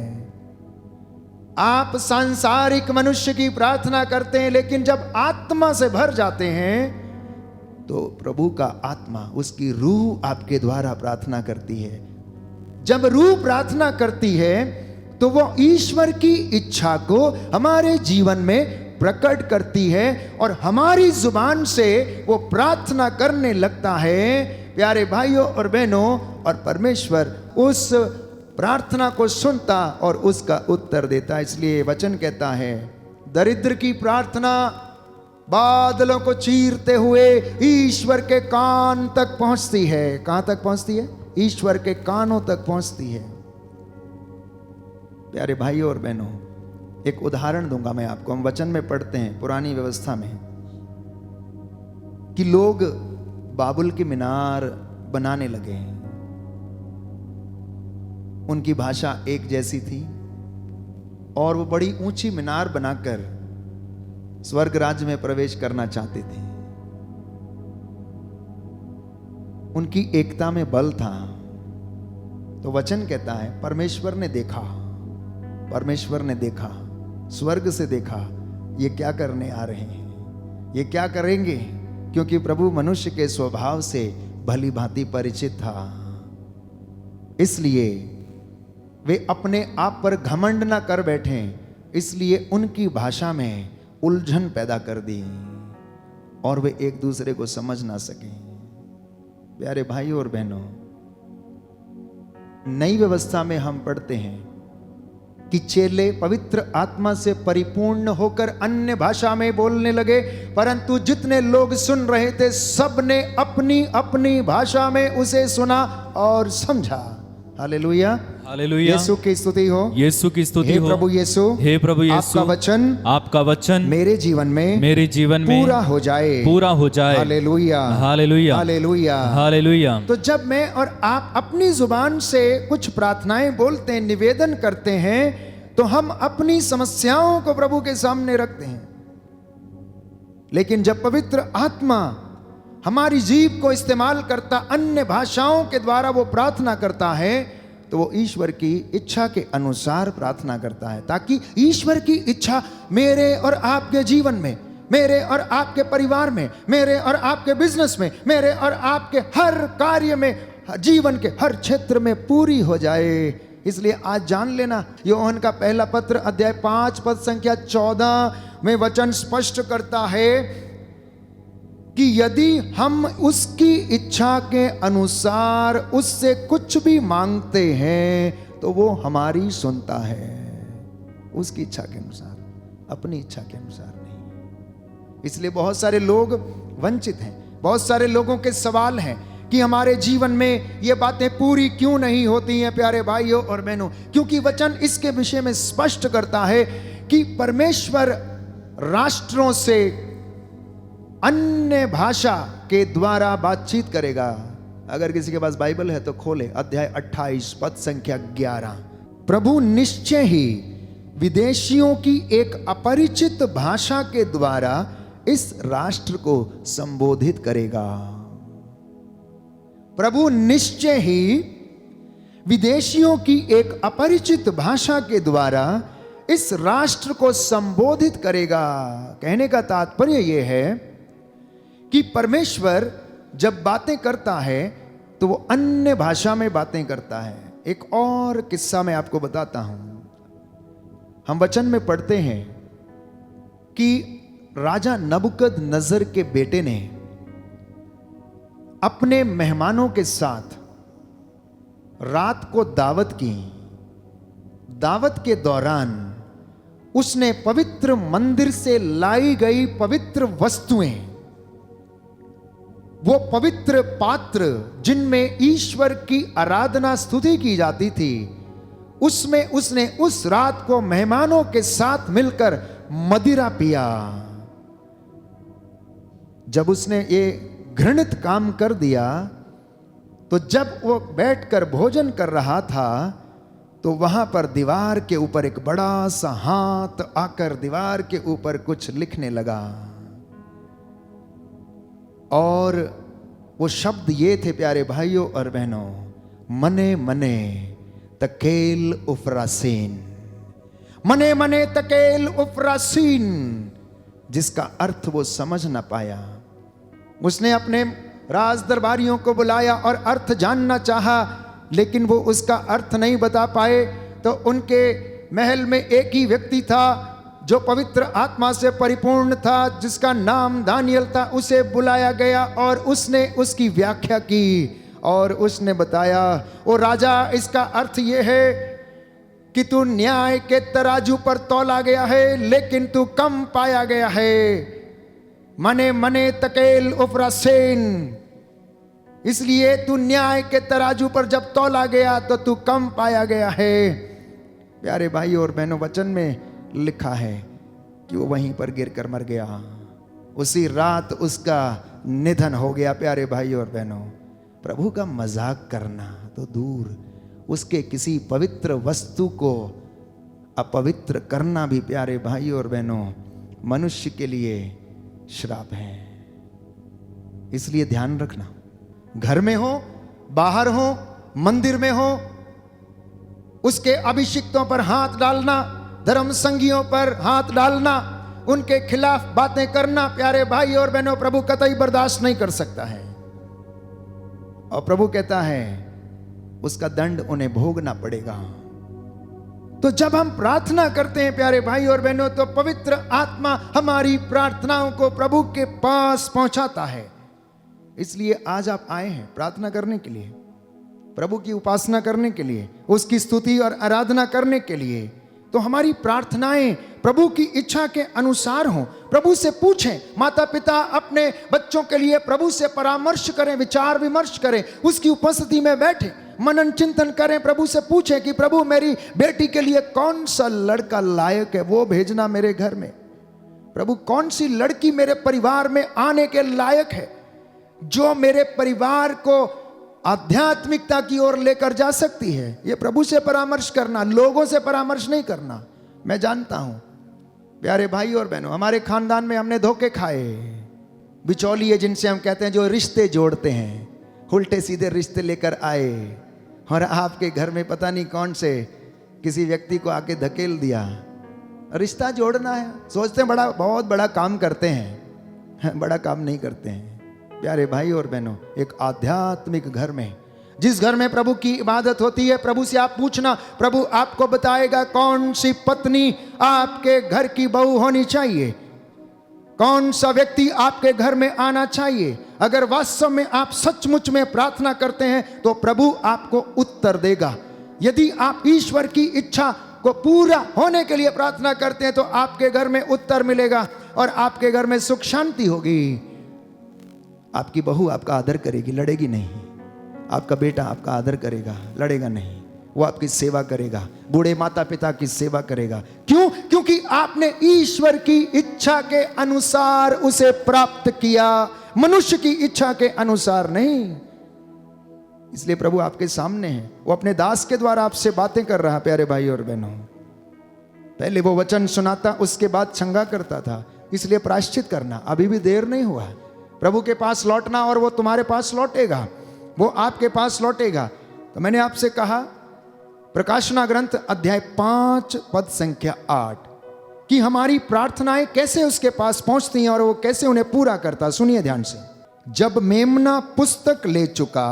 आप सांसारिक मनुष्य की प्रार्थना करते हैं। लेकिन जब आत्मा से भर जाते हैं तो प्रभु का आत्मा, उसकी रूह आपके द्वारा प्रार्थना करती है। जब रूह प्रार्थना करती है तो वो ईश्वर की इच्छा को हमारे जीवन में प्रकट करती है और हमारी जुबान से वो प्रार्थना करने लगता है, प्यारे भाइयों और बहनों, और परमेश्वर उस प्रार्थना को सुनता और उसका उत्तर देता। इसलिए वचन कहता है, दरिद्र की प्रार्थना बादलों को चीरते हुए ईश्वर के कान तक पहुंचती है। कहां तक पहुंचती है? ईश्वर के कानों तक पहुंचती है। प्यारे भाइयों और बहनों, एक उदाहरण दूंगा मैं आपको। हम वचन में पढ़ते हैं पुरानी व्यवस्था में कि लोग बाबुल की मीनार बनाने लगे। उनकी भाषा एक जैसी थी और वो बड़ी ऊंची मीनार बनाकर स्वर्ग राज्य में प्रवेश करना चाहते थे। उनकी एकता में बल था। तो वचन कहता है, परमेश्वर ने देखा, परमेश्वर ने देखा, स्वर्ग से देखा, ये क्या करने आ रहे हैं, ये क्या करेंगे, क्योंकि प्रभु मनुष्य के स्वभाव से भली भांति परिचित था। इसलिए वे अपने आप पर घमंड ना कर बैठे, इसलिए उनकी भाषा में उलझन पैदा कर दी और वे एक दूसरे को समझ ना सके। प्यारे भाइयों और बहनों, नई व्यवस्था में हम पढ़ते हैं कि चेले पवित्र आत्मा से परिपूर्ण होकर अन्य भाषा में बोलने लगे, परंतु जितने लोग सुन रहे थे सबने अपनी अपनी भाषा में उसे सुना और समझा। हालेलुया, हालेलुया। यीशु की स्तुति हो, यीशु की स्तुति हे हो। प्रभु यीशु, हे प्रभु यीशु, आपका वचन मेरे जीवन में पूरा हो जाए, पूरा हो जाए। हालेलुया, हालेलुया, हालेलुया, हालेलुया। तो जब मैं और आप अपनी जुबान से कुछ प्रार्थनाएं बोलते हैं, निवेदन करते हैं, तो हम अपनी समस्याओं को प्रभु के सामने रखते हैं। लेकिन जब पवित्र आत्मा हमारी जीभ को इस्तेमाल करता, अन्य भाषाओं के द्वारा वो प्रार्थना करता है, तो वो ईश्वर की इच्छा के अनुसार प्रार्थना करता है, ताकि ईश्वर की इच्छा मेरे और आपके जीवन में, मेरे और आपके परिवार में, मेरे और आपके बिजनेस में, मेरे और आपके हर कार्य में, जीवन के हर क्षेत्र में पूरी हो जाए। इसलिए आज जान लेना, योहन का पहला पत्र अध्याय 5 पद संख्या 14 में वचन स्पष्ट करता है कि यदि हम उसकी इच्छा के अनुसार उससे कुछ भी मांगते हैं तो वो हमारी सुनता है। उसकी इच्छा के अनुसार, अपनी इच्छा के अनुसार नहीं। इसलिए बहुत सारे लोग वंचित हैं, बहुत सारे लोगों के सवाल हैं कि हमारे जीवन में ये बातें पूरी क्यों नहीं होती हैं। प्यारे भाइयों और बहनों, क्योंकि वचन इसके विषय में स्पष्ट करता है कि परमेश्वर राष्ट्रों से अन्य भाषा के द्वारा बातचीत करेगा। अगर किसी के पास बाइबल है तो खोले अध्याय 28 पद संख्या 11। प्रभु निश्चय ही विदेशियों की एक अपरिचित भाषा के द्वारा इस राष्ट्र को संबोधित करेगा। प्रभु निश्चय ही विदेशियों की एक अपरिचित भाषा के द्वारा इस राष्ट्र को संबोधित करेगा। कहने का तात्पर्य यह है कि परमेश्वर जब बातें करता है तो वो अन्य भाषा में बातें करता है। एक और किस्सा मैं आपको बताता हूं। हम वचन में पढ़ते हैं कि राजा नबूकदनेस्सर के बेटे ने अपने मेहमानों के साथ रात को दावत की। दावत के दौरान उसने पवित्र मंदिर से लाई गई पवित्र वस्तुएं, वो पवित्र पात्र जिनमें ईश्वर की आराधना स्तुति की जाती थी, उसमें उसने उस रात को मेहमानों के साथ मिलकर मदिरा पिया। जब उसने ये घृणित काम कर दिया, तो जब वो बैठकर भोजन कर रहा था, तो वहां पर दीवार के ऊपर एक बड़ा सा हाथ आकर दीवार के ऊपर कुछ लिखने लगा। और वो शब्द ये थे प्यारे भाइयों और बहनों, मने मने तकेल उफरासीन, मने मने तकेल उफरासीन, जिसका अर्थ वो समझ ना पाया। उसने अपने राज दरबारियों को बुलाया और अर्थ जानना चाहा, लेकिन वो उसका अर्थ नहीं बता पाए। तो उनके महल में एक ही व्यक्ति था जो पवित्र आत्मा से परिपूर्ण था, जिसका नाम दानियल था। उसे बुलाया गया और उसने उसकी व्याख्या की और उसने बताया, ओ राजा, इसका अर्थ यह है कि तू न्याय के तराजू पर तौला गया है, लेकिन तू कम पाया गया है। मने मने तकेल उफरासेन, इसलिए तू न्याय के तराजू पर जब तौला गया तो तू कम पाया गया है। प्यारे भाई और बहनों, वचन में लिखा है कि वो वहीं पर गिरकर मर गया। उसी रात उसका निधन हो गया। प्यारे भाई और बहनों, प्रभु का मजाक करना तो दूर, उसके किसी पवित्र वस्तु को अपवित्र करना भी प्यारे भाई और बहनों मनुष्य के लिए श्राप है। इसलिए ध्यान रखना, घर में हो, बाहर हो, मंदिर में हो, उसके अभिषिक्तों पर हाथ डालना, धर्म संगियों पर हाथ डालना, उनके खिलाफ बातें करना, प्यारे भाई और बहनों, प्रभु कतई बर्दाश्त नहीं कर सकता है। और प्रभु कहता है उसका दंड उन्हें भोगना पड़ेगा। तो जब हम प्रार्थना करते हैं प्यारे भाई और बहनों, तो पवित्र आत्मा हमारी प्रार्थनाओं को प्रभु के पास पहुंचाता है। इसलिए आज आप आए हैं प्रार्थना करने के लिए, प्रभु की उपासना करने के लिए, उसकी स्तुति और आराधना करने के लिए। तो हमारी प्रार्थनाएं प्रभु की इच्छा के अनुसार हों। प्रभु से पूछें, माता पिता अपने बच्चों के लिए प्रभु से परामर्श करें, विचार विमर्श करें, उसकी उपस्थिति में बैठे मनन चिंतन करें, प्रभु से पूछें कि प्रभु मेरी बेटी के लिए कौन सा लड़का लायक है, वो भेजना मेरे घर में। प्रभु कौन सी लड़की मेरे परिवार में आने के लायक है, जो मेरे परिवार को आध्यात्मिकता की ओर लेकर जा सकती है। ये प्रभु से परामर्श करना, लोगों से परामर्श नहीं करना। मैं जानता हूं प्यारे भाई और बहनों, हमारे खानदान में हमने धोखे खाए। बिचौलिए जिनसे हम कहते हैं, जो रिश्ते जोड़ते हैं, उल्टे सीधे रिश्ते लेकर आए और आपके घर में पता नहीं कौन से किसी व्यक्ति को आके धकेल दिया। रिश्ता जोड़ना है, सोचते हैं बहुत बड़ा काम करते हैं, बड़ा काम नहीं करते हैं। प्यारे भाई और बहनों, एक आध्यात्मिक घर में, जिस घर में प्रभु की इबादत होती है, प्रभु से आप पूछना, प्रभु आपको बताएगा कौन सी पत्नी आपके घर की बहू होनी चाहिए, कौन सा व्यक्ति आपके घर में आना चाहिए। अगर वास्तव में आप सचमुच में प्रार्थना करते हैं तो प्रभु आपको उत्तर देगा। यदि आप ईश्वर की इच्छा को पूरा होने के लिए प्रार्थना करते हैं तो आपके घर में उत्तर मिलेगा और आपके घर में सुख शांति होगी। आपकी बहू आपका आदर करेगी, लड़ेगी नहीं। आपका बेटा आपका आदर करेगा, लड़ेगा नहीं। वो आपकी सेवा करेगा, बूढ़े माता पिता की सेवा करेगा। क्यों? क्योंकि आपने ईश्वर की इच्छा के अनुसार उसे प्राप्त किया, मनुष्य की इच्छा के अनुसार नहीं। इसलिए प्रभु आपके सामने है, वो अपने दास के द्वारा आपसे बातें कर रहा। प्यारे भाई और बहनों, पहले वो वचन सुनाता, उसके बाद छंगा करता था। इसलिए प्रायश्चित करना, अभी भी देर नहीं हुआ। प्रभु के पास लौटना और वो तुम्हारे पास लौटेगा, वो आपके पास लौटेगा। तो मैंने आपसे कहा प्रकाशना ग्रंथ अध्याय 5 पद संख्या 8 कि हमारी प्रार्थनाएं कैसे उसके पास पहुंचती हैं और वो कैसे उन्हें पूरा करता। सुनिए ध्यान से। जब मेमना पुस्तक ले चुका,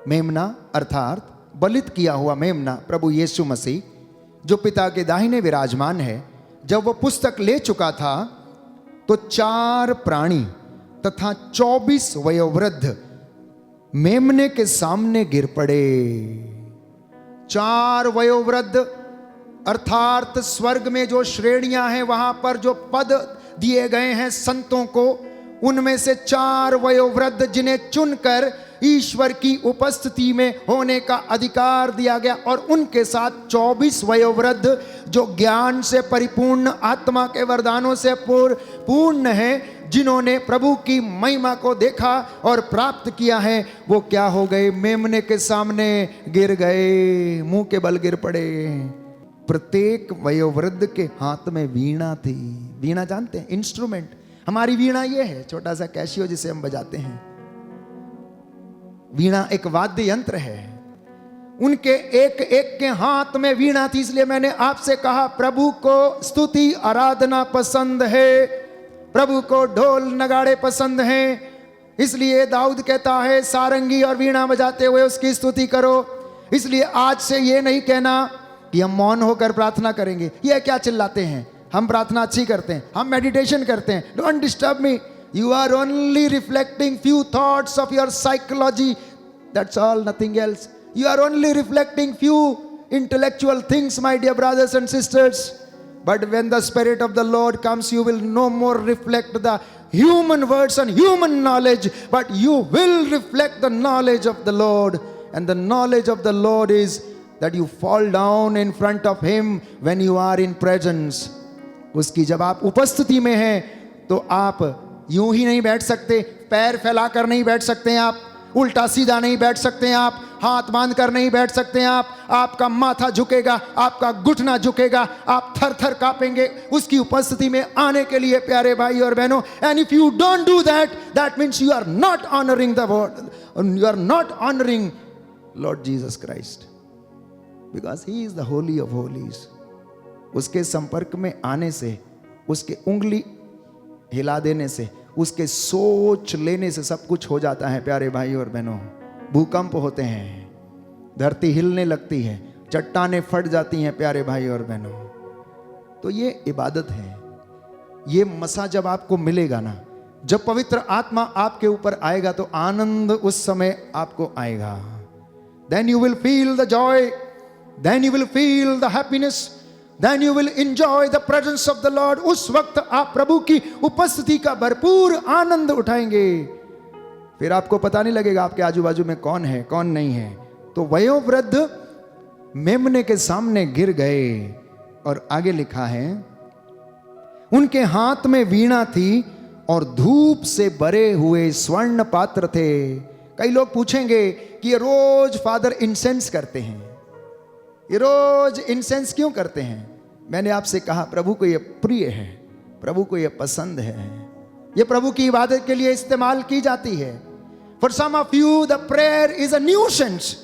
मेमना अर्थात बलित किया हुआ मेमना प्रभु यीशु मसीह जो पिता के दाहिने विराजमान है, जब वो पुस्तक ले चुका था तो 4 प्राणी तथा 24 वयोवृद्ध मेमने के सामने गिर पड़े। 4 वयोवृद्ध अर्थात स्वर्ग में जो श्रेणियां हैं, वहां पर जो पद दिए गए हैं संतों को, उनमें से 4 वयोवृद्ध जिन्हें चुनकर ईश्वर की उपस्थिति में होने का अधिकार दिया गया। और उनके साथ 24 वयोवृद्ध जो ज्ञान से परिपूर्ण, आत्मा के वरदानों से पूर्ण है, जिन्होंने प्रभु की महिमा को देखा और प्राप्त किया है, वो क्या हो गए? मेमने के सामने गिर गए, मुंह के बल गिर पड़े। प्रत्येक वयोवृद्ध के हाथ में वीणा थी। वीणा जानते हैं? इंस्ट्रूमेंट। हमारी वीणा ये है, छोटा सा कैशियो जिसे हम बजाते हैं। वीणा एक वाद्य यंत्र है। उनके एक एक के हाथ में वीणा थी। इसलिए मैंने आपसे कहा, प्रभु को स्तुति आराधना पसंद है, प्रभु को ढोल नगाड़े पसंद हैं। इसलिए दाऊद कहता है, सारंगी और वीणा बजाते हुए उसकी स्तुति करो। इसलिए आज से ये नहीं कहना कि हम मौन होकर प्रार्थना करेंगे। ये क्या चिल्लाते हैं? हम प्रार्थना अच्छी करते हैं, हम मेडिटेशन करते हैं। Don't disturb me, you are only reflecting few thoughts of your psychology, that's all, nothing else. You are only reflecting few intellectual things, my dear brothers and sisters. But when the Spirit of the Lord comes, you will no more reflect the human words and human knowledge, but you will reflect the knowledge of the Lord. And the knowledge of the Lord is that you fall down in front of Him when you are in presence. उसकी जब आप उपस्थिति में हैं तो आप यूं ही नहीं बैठ सकते, पैर फैलाकर नहीं बैठ सकते हैं आप, उल्टा सीधा नहीं बैठ सकते हैं आप, हाथ बांध कर नहीं बैठ सकते हैं आप। आपका माथा झुकेगा, आपका घुटना झुकेगा, आप थर थर कांपेंगे उसकी उपस्थिति में आने के लिए, प्यारे भाई और बहनों। And if you don't do that, that means you are not honouring the word, you are not honouring Lord Jesus Christ, because he is the holy of holies. उसके संपर्क में आने से, उसके उंगली हिला देने से, उसके सोच लेने से सब कुछ हो जाता है, प्यारे भाई और बहनों। भूकंप होते हैं, धरती हिलने लगती है, चट्टानें फट जाती हैं, प्यारे भाई और बहनों। तो ये इबादत है। ये मसा जब आपको मिलेगा ना, जब पवित्र आत्मा आपके ऊपर आएगा, तो आनंद उस समय आपको आएगा। Then you will feel the joy, then you will feel the happiness, then you will enjoy the presence of the Lord। उस वक्त आप प्रभु की उपस्थिति का भरपूर आनंद उठाएंगे। फिर आपको पता नहीं लगेगा आपके आजू बाजू में कौन है कौन नहीं है। तो वयोवृद्ध मेमने के सामने गिर गए और आगे लिखा है, उनके हाथ में वीणा थी और धूप से भरे हुए स्वर्ण पात्र थे। कई लोग पूछेंगे कि ये रोज फादर इंसेंस करते हैं, ये रोज इंसेंस क्यों करते हैं? मैंने आपसे कहा, प्रभु को ये प्रिय है, प्रभु को ये पसंद है, ये प्रभु की इबादत के लिए इस्तेमाल की जाती है। For some of you the prayer is a nuisance,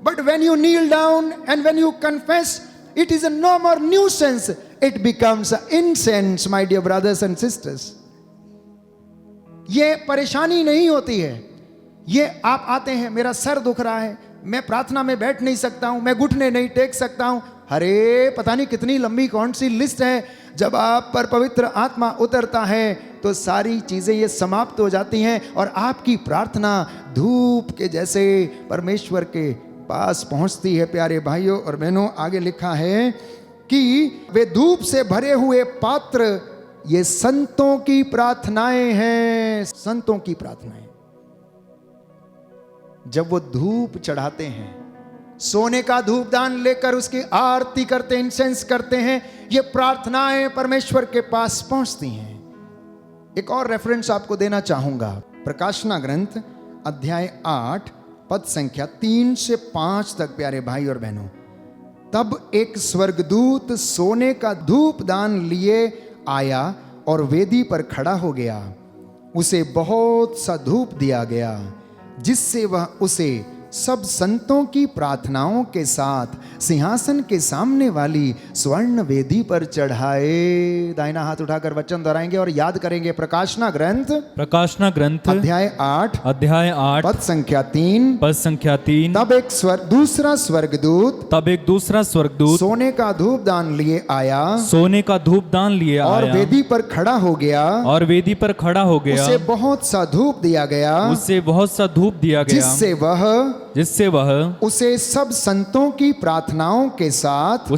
but when you kneel down and when you confess, it is no more nuisance, it becomes incense, my dear brothers and sisters. ये परेशानी नहीं होती है। ये आप आते हैं, मेरा सर दुख रहा है, मैं प्रार्थना में बैठ नहीं सकता हूं, मैं घुटने नहीं टेक सकता हूं। अरे पता नहीं कितनी लंबी कौन सी लिस्ट है। जब आप पर पवित्र आत्मा उतरता है तो सारी चीजें ये समाप्त हो जाती हैं और आपकी प्रार्थना धूप के जैसे परमेश्वर के पास पहुंचती है। प्यारे भाइयों और बहनों, आगे लिखा है कि वे धूप से भरे हुए पात्र, ये संतों की प्रार्थनाएं हैं। संतों की प्रार्थनाएं, जब वो धूप चढ़ाते हैं, सोने का धूपदान लेकर उसकी आरती करते, इंसेंस करते हैं, ये प्रार्थनाएं परमेश्वर के पास पहुंचती हैं। एक और रेफरेंस आपको देना चाहूंगा, प्रकाशना ग्रंथ अध्याय 8 पद संख्या 3 से 5 तक। प्यारे भाई और बहनों, तब एक स्वर्गदूत सोने का धूपदान लिए आया और वेदी पर खड़ा हो गया। उसे बहुत सा धूप दिया गया, जिससे वह उसे सब संतों की प्रार्थनाओं के साथ सिंहासन के सामने वाली स्वर्ण वेदी पर चढ़ाए। दाहिना हाथ उठाकर वचन दोहराएंगे और याद करेंगे। प्रकाशना ग्रंथ अध्याय 8 पद संख्या 3। तब एक दूसरा स्वर्गदूत सोने का धूपदान लिए आया और वेदी पर खड़ा हो गया। उसे बहुत सा धूप दिया गया, जिससे जिससे वह उसे सब संतों की प्रार्थनाओं के साथ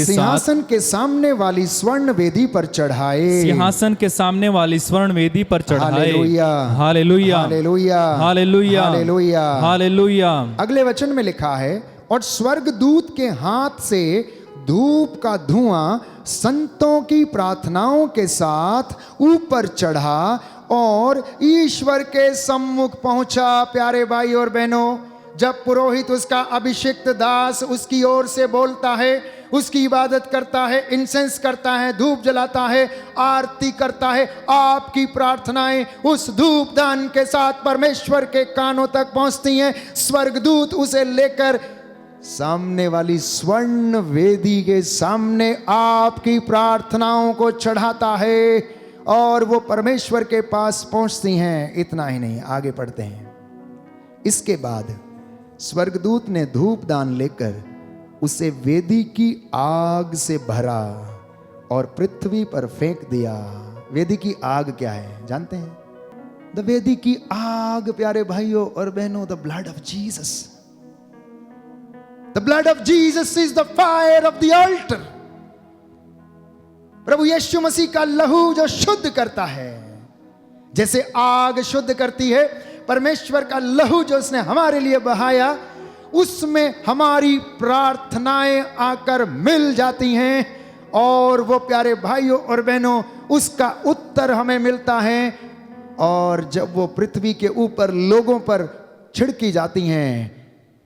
सिंहासन के सामने वाली स्वर्ण वेदी पर चढ़ाए। सिंहासन के सामने वाली स्वर्ण वेदी पर चढ़ाए। हालेलुया, हालेलुया, हालेलुया, हालेलुया, हालेलुया, हालेलुया। अगले वचन में लिखा है, और स्वर्गदूत के हाथ से धूप का धुआं संतों की प्रार्थनाओं के साथ ऊपर चढ़ा और ईश्वर के सम्मुख पहुंचा। प्यारे भाई और बहनों, जब पुरोहित उसका अभिषिक्त दास उसकी ओर से बोलता है, उसकी इबादत करता है, इंसेंस करता है, धूप जलाता है, आरती करता है, आपकी प्रार्थनाएं उस धूप दान के साथ परमेश्वर के कानों तक पहुंचती हैं। स्वर्गदूत उसे लेकर सामने वाली स्वर्ण वेदी के सामने आपकी प्रार्थनाओं को चढ़ाता है और वो परमेश्वर के पास पहुंचती हैं। इतना ही नहीं, आगे पढ़ते हैं। इसके बाद स्वर्गदूत ने धूप दान लेकर उसे वेदी की आग से भरा और पृथ्वी पर फेंक दिया। वेदी की आग क्या है जानते हैं? द वेदी की आग, प्यारे भाइयों और बहनों, the blood of Jesus. The blood of Jesus is the fire of the altar. प्रभु यीशु मसीह का लहू जो शुद्ध करता है, जैसे आग शुद्ध करती है, परमेश्वर का लहू जो उसने हमारे लिए बहाया, उसमें हमारी प्रार्थनाएं आकर मिल जाती हैं और वो प्यारे भाइयों और बहनों, उसका उत्तर हमें मिलता है। और जब वो पृथ्वी के ऊपर लोगों पर छिड़की जाती हैं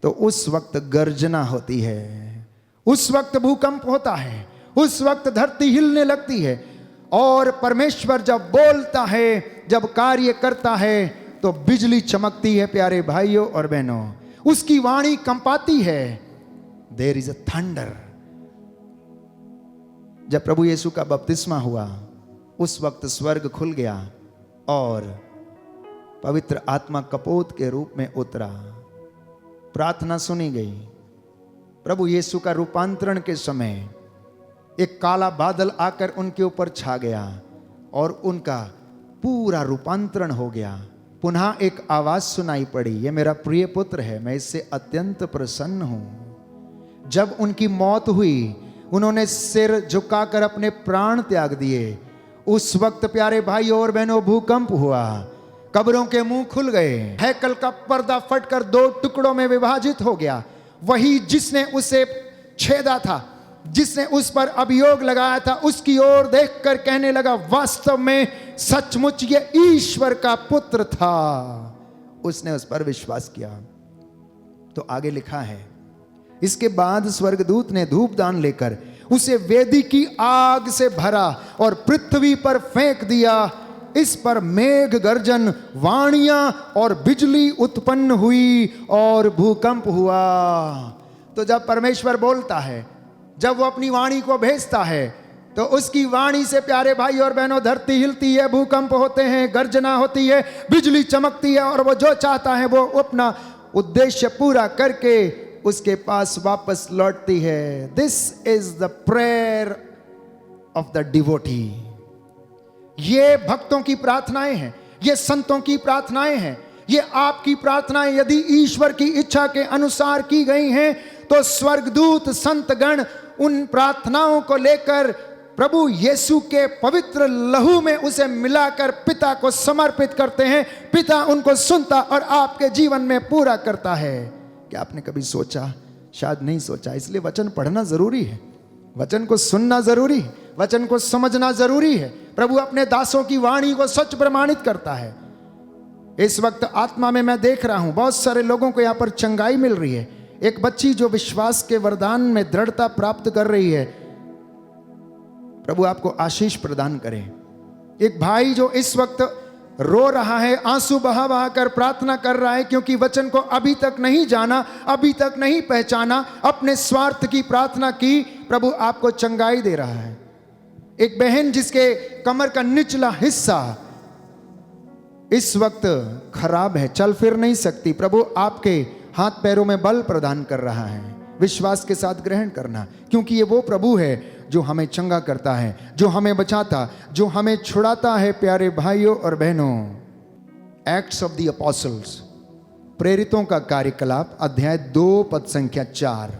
तो उस वक्त गर्जना होती है, उस वक्त भूकंप होता है, उस वक्त धरती हिलने लगती है। और परमेश्वर जब बोलता है, जब कार्य करता है, तो बिजली चमकती है। प्यारे भाइयों और बहनों, उसकी वाणी कंपाती है। There is a thunder. जब प्रभु यीशु का बपतिस्मा हुआ, उस वक्त स्वर्ग खुल गया और पवित्र आत्मा कपोत के रूप में उतरा। प्रार्थना सुनी गई। प्रभु यीशु का रूपांतरण के समय एक काला बादल आकर उनके ऊपर छा गया और उनका पूरा रूपांतरण हो गया। पुनः एक आवाज सुनाई पड़ी, ये मेरा प्रिय पुत्र है, मैं इससे अत्यंत प्रसन्न हूं। जब उनकी मौत हुई, उन्होंने सिर झुकाकर अपने प्राण त्याग दिए। उस वक्त प्यारे भाई और बहनों, भूकंप हुआ, कब्रों के मुंह खुल गए, हैकल का पर्दा फटकर 2 टुकड़ों में विभाजित हो गया। वही जिसने उसे छेदा था, जिसने उस पर अभियोग लगाया था, उसकी ओर देखकर कहने लगा, वास्तव में सचमुच ये ईश्वर का पुत्र था। उसने उस पर विश्वास किया। तो आगे लिखा है, इसके बाद स्वर्गदूत ने धूप दान लेकर उसे वेदी की आग से भरा और पृथ्वी पर फेंक दिया। इस पर मेघ गर्जन, वाणियां और बिजली उत्पन्न हुई और भूकंप हुआ। तो जब परमेश्वर बोलता है, जब वो अपनी वाणी को भेजता है, तो उसकी वाणी से प्यारे भाई और बहनों, धरती हिलती है, भूकंप होते हैं, गर्जना होती है, बिजली चमकती है और वो जो चाहता है वो अपना उद्देश्य पूरा करके उसके पास वापस लौटती है। This is the prayer of the devotee. ये भक्तों की प्रार्थनाएं हैं, ये संतों की प्रार्थनाएं हैं, ये आपकी प्रार्थनाएं यदि ईश्वर की इच्छा के अनुसार की गई हैं, तो स्वर्गदूत संतगण उन प्रार्थनाओं को लेकर प्रभु यीशु के पवित्र लहू में उसे मिलाकर पिता को समर्पित करते हैं। पिता उनको सुनता और आपके जीवन में पूरा करता है। क्या आपने कभी सोचा? शायद नहीं सोचा। इसलिए वचन पढ़ना जरूरी है, वचन को सुनना जरूरी है, वचन को समझना जरूरी है। प्रभु अपने दासों की वाणी को सच प्रमाणित करता है। इस वक्त आत्मा में मैं देख रहा हूं बहुत सारे लोगों को यहां पर चंगाई मिल रही है। एक बच्ची जो विश्वास के वरदान में दृढ़ता प्राप्त कर रही है, प्रभु आपको आशीष प्रदान करे। एक भाई जो इस वक्त रो रहा है, आंसू बहा बहा कर प्रार्थना कर रहा है, क्योंकि वचन को अभी तक नहीं जाना, अभी तक नहीं पहचाना, अपने स्वार्थ की प्रार्थना की, प्रभु आपको चंगाई दे रहा है। एक बहन जिसके कमर का निचला हिस्सा इस वक्त खराब है, चल फिर नहीं सकती, प्रभु आपके हाथ पैरों में बल प्रदान कर रहा है। विश्वास के साथ ग्रहण करना, क्योंकि ये वो प्रभु है जो हमें चंगा करता है, जो हमें बचाता, जो हमें छुड़ाता है। प्यारे भाइयों और बहनों, एक्ट्स ऑफ द अपोस्टल्स प्रेरितों का कार्यकलाप अध्याय 2 पद संख्या 4।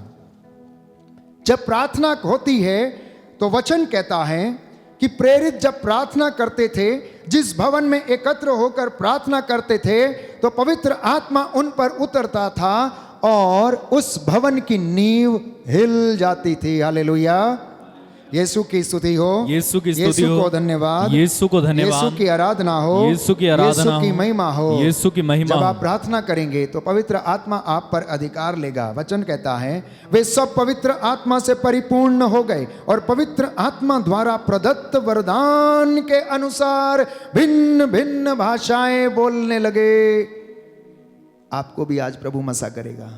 जब प्रार्थना होती है तो वचन कहता है कि प्रेरित जब प्रार्थना करते थे, जिस भवन में एकत्र होकर प्रार्थना करते थे, तो पवित्र आत्मा उन पर उतरता था और उस भवन की नींव हिल जाती थी। हालेलुया, यीशु की स्तुति हो, यीशु की स्तुति हो, यीशु को धन्यवाद, यीशु को धन्यवाद, यीशु की आराधना हो, यीशु की आराधना यीशु की हो, महिमा हो, यीशु की महिमा जब हो। आप प्रार्थना करेंगे तो पवित्र आत्मा आप पर अधिकार लेगा। वचन कहता है वे सब पवित्र आत्मा से परिपूर्ण हो गए और पवित्र आत्मा द्वारा प्रदत्त वरदान के अनुसार भिन्न भिन्न भाषाएं बोलने लगे। आपको भी आज प्रभु मसा करेगा,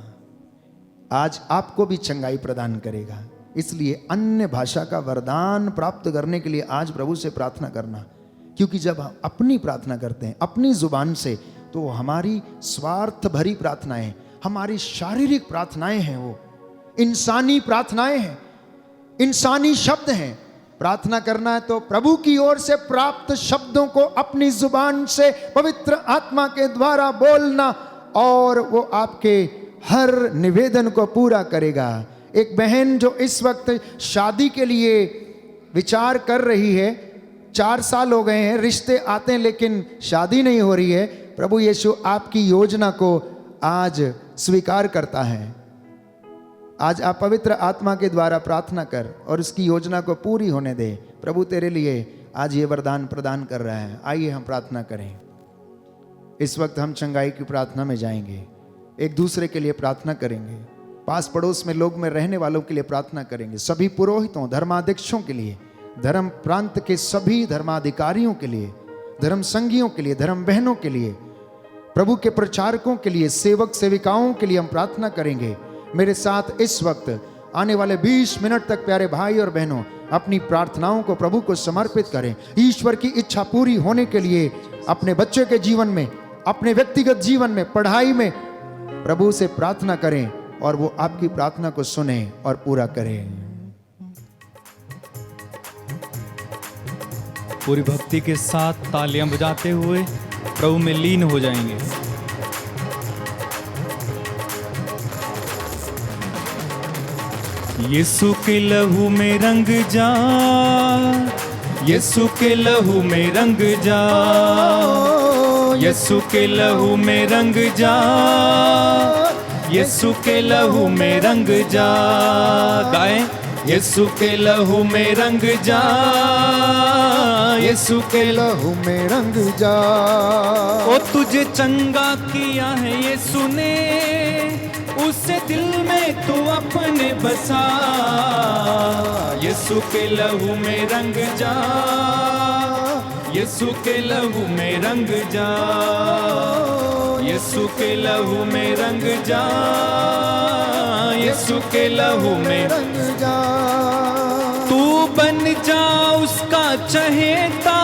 आज आपको भी चंगाई प्रदान करेगा। इसलिए अन्य भाषा का वरदान प्राप्त करने के लिए आज प्रभु से प्रार्थना करना, क्योंकि जब हम अपनी प्रार्थना करते हैं अपनी जुबान से, तो हमारी स्वार्थ भरी प्रार्थनाएं, हमारी शारीरिक प्रार्थनाएं हैं, वो इंसानी प्रार्थनाएं हैं, इंसानी शब्द हैं। प्रार्थना करना है तो प्रभु की ओर से प्राप्त शब्दों को अपनी जुबान से पवित्र आत्मा के द्वारा बोलना, और वो आपके हर निवेदन को पूरा करेगा। एक बहन जो इस वक्त शादी के लिए विचार कर रही है, 4 साल हो गए हैं, रिश्ते आते हैं लेकिन शादी नहीं हो रही है, प्रभु यीशु आपकी योजना को आज स्वीकार करता है। आज आप पवित्र आत्मा के द्वारा प्रार्थना कर और उसकी योजना को पूरी होने दे। प्रभु तेरे लिए आज ये वरदान प्रदान कर रहा है। आइए हम प्रार्थना करें। इस वक्त हम चंगाई की प्रार्थना में जाएंगे, एक दूसरे के लिए प्रार्थना करेंगे, पास पड़ोस में लोग में रहने वालों के लिए प्रार्थना करेंगे, सभी पुरोहितों धर्माध्यक्षों के लिए, धर्म प्रांत के सभी धर्माधिकारियों के लिए, धर्म संघियों के लिए, धर्म बहनों के लिए, प्रभु के प्रचारकों के लिए, सेवक सेविकाओं के लिए हम प्रार्थना करेंगे। मेरे साथ इस वक्त आने वाले 20 मिनट तक प्यारे भाई और बहनों अपनी प्रार्थनाओं को प्रभु को समर्पित करें। ईश्वर की इच्छा पूरी होने के लिए अपने बच्चे के जीवन में, अपने व्यक्तिगत जीवन में, पढ़ाई में प्रभु से प्रार्थना करें और वो आपकी प्रार्थना को सुने और पूरा करें। पूरी भक्ति के साथ तालियां बजाते हुए प्रभु में लीन हो जाएंगे। यीशु के लहू में रंग जा, यीशु के लहू में रंग जा, यीशु के लहू में रंग जा, यीशु के लहू में रंग जा। गाएं, यीशु के लहू में रंग जा, यीशु के लहू में रंग जा। ओ तुझे चंगा किया है यीशु ने, उसे दिल में तू अपने बसा। यीशु के लहू में रंग जा, यीशु के लहू में रंग जा, यीशु के लहू में रंग जा, यीशु के लहू में रंग जा। तू बन जा उसका चहेता,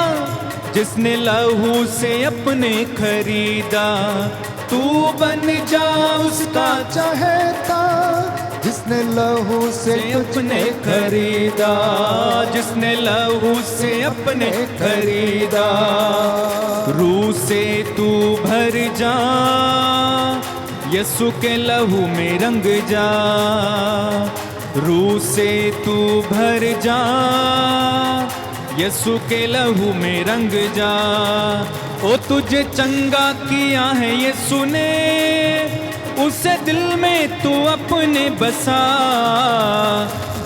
जिसने लहू से अपने खरीदा। तू बन जा उसका चहेता, जिसने लहू से अपने खरीदा, जिसने लहू से अपने खरीदा। रूह से तू भर जा, यीशु के लहू में रंग जा। रूह से तू भर जा, यीशु के लहू में रंग जा। ओ तुझे चंगा किया है यीशु ने, उसे दिल में तू अपने बसा।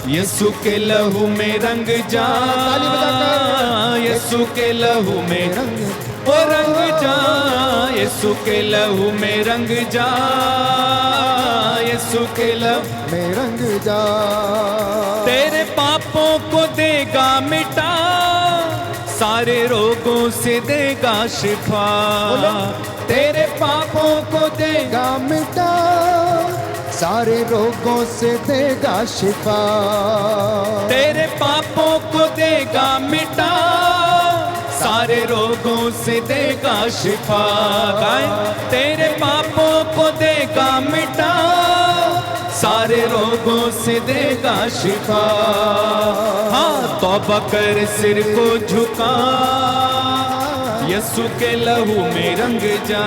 यीशु के लहू में रंग जा, यीशु के लहू में रंग जा, यीशु के लहू में रंग जा, यीशु के लहू में रंग जा। तेरे पापों को देगा मिटा, सारे रोगों से देगा शिफा। तेरे पापों को देगा मिटा, सारे रोगों से देगा शिफा। तेरे पापों को देगा मिटा, सारे रोगों से देगा शिफा। तेरे पापों को देगा मिटा, सारे रोगों से देगा शिफा। हाँ, तौबा कर सिर को झुका, यीशु के लहू में रंग जा।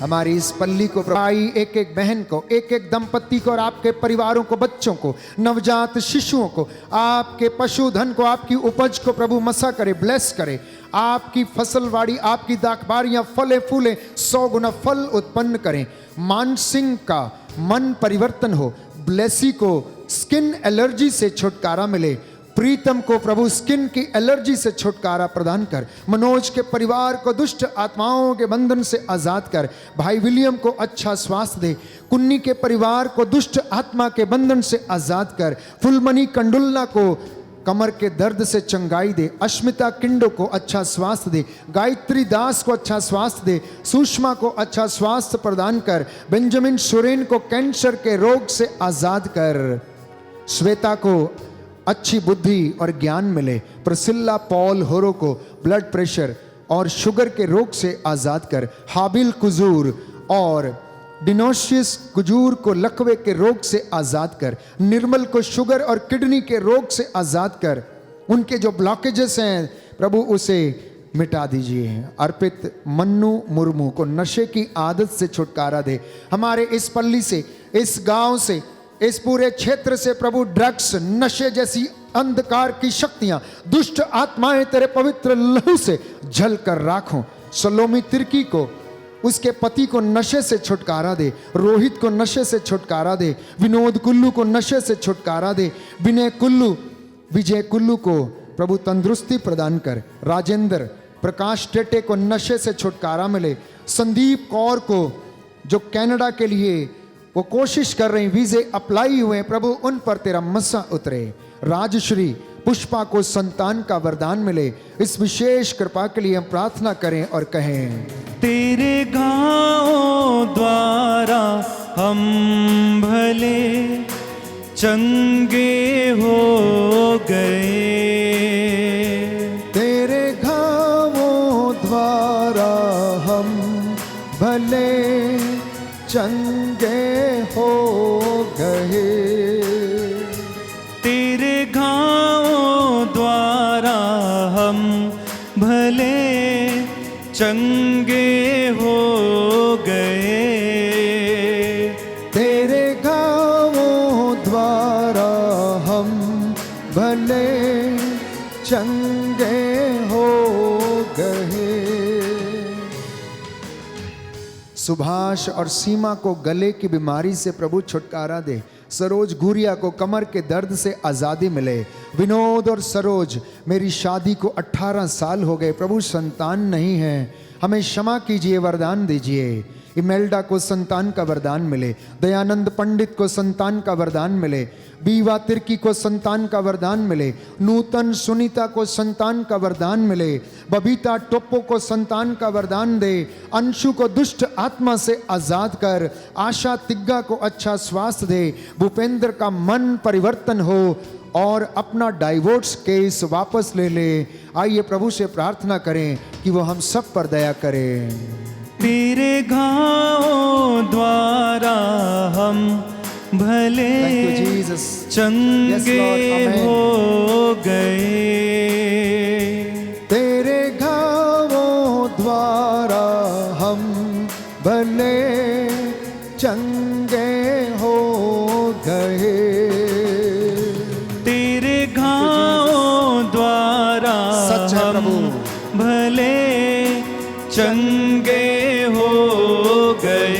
हमारी इस पल्ली को भाई, एक एक बहन को, एक एक दंपत्ति को और आपके परिवारों को, बच्चों को, नवजात शिशुओं को, आपके पशुधन को, आपकी उपज को प्रभु मसा करे, ब्लेस करे। आपकी फसलवाड़ी, आपकी दाखबारियां फले फूले 100 गुना फल उत्पन्न करें। मानसिंह का मन परिवर्तन हो। ब्लेसी को स्किन एलर्जी से छुटकारा मिले। प्रीतम को प्रभु स्किन की एलर्जी से छुटकारा प्रदान कर। मनोज के परिवार को दुष्ट आत्माओं के बंधन से आजाद कर। भाई विलियम को अच्छा स्वास्थ्य दे। कुन्नी के परिवार को दुष्ट आत्मा के बंधन से आजाद कर। फुलमणि कंडुल्ला को कमर के दर्द से चंगाई दे। अश्मिता किंडो को अच्छा स्वास्थ्य दे। गायत्री दास को अच्छा स्वास्थ्य दे। सुषमा को अच्छा स्वास्थ्य प्रदान कर। बेंजामिन सोरेन को कैंसर के रोग से आजाद कर। श्वेता को अच्छी बुद्धि और ज्ञान मिले। प्रसिल्ला पॉल होरो को ब्लड प्रेशर और शुगर के रोग से आजाद कर। हाबिल कुजूर और डिनोशियस कुजूर को लकवे के रोग से आजाद कर। निर्मल को शुगर और किडनी के रोग से आजाद कर। उनके जो ब्लॉकेजेस हैं प्रभु उसे मिटा दीजिए। अर्पित मन्नू मुर्मू को नशे की आदत से छुटकारा दे। हमारे इस पल्ली से, इस गांव से, इस पूरे क्षेत्र से प्रभु ड्रग्स, नशे जैसी अंधकार की शक्तियां, दुष्ट आत्माएं तेरे पवित्र लहू से जल कर राखो। सलोमी तिर्की को, उसके पति को नशे से छुटकारा दे। रोहित को नशे से छुटकारा दे। विनोद कुल्लू को नशे से छुटकारा दे। विजय कुल्लू को प्रभु तंदुरुस्ती प्रदान कर। राजेंद्र प्रकाश टेटे को नशे से छुटकारा मिले। संदीप कौर को जो कनाडा के लिए वो कोशिश कर रहे हैं, वीजे अप्लाई हुए, प्रभु उन पर तेरा मसा उतरे। राजश्री पुष्पा को संतान का वरदान मिले। इस विशेष कृपा के लिए हम प्रार्थना करें और कहें, तेरे गाँव द्वारा हम भले चंगे हो गए। तेरे गाँवों द्वारा हम भले चंगे हो गए। तेरे गाँव द्वारा हम भले चंगे हो गए। तेरे गाँवों द्वारा हम भले चंगे हो गए। सुभाष और सीमा को गले की बीमारी से प्रभु छुटकारा दे। सरोज गुरिया को कमर के दर्द से आज़ादी मिले। विनोद और सरोज, मेरी शादी को 18 साल हो गए, प्रभु संतान नहीं है, हमें क्षमा कीजिए, वरदान दीजिए। इमेल्डा को संतान का वरदान मिले। दयानंद पंडित को संतान का वरदान मिले। बीवा तिर्की को संतान का वरदान मिले। नूतन सुनीता को संतान का वरदान मिले। बबीता टोप्पो को संतान का वरदान दे। अंशु को दुष्ट आत्मा से आजाद कर। आशा तिग्गा को अच्छा स्वास्थ्य दे। भूपेंद्र का मन परिवर्तन हो और अपना डाइवोर्स केस वापस ले ले। आइए प्रभु से प्रार्थना करें कि वो हम सब पर दया करें। तेरे गाँव द्वारा हम भले चंगे हो गए। तेरे गाँवों द्वारा हम भले चंगे हो गए। तेरे गाँव द्वारा सच है प्रभु, भले चंगे हो गए।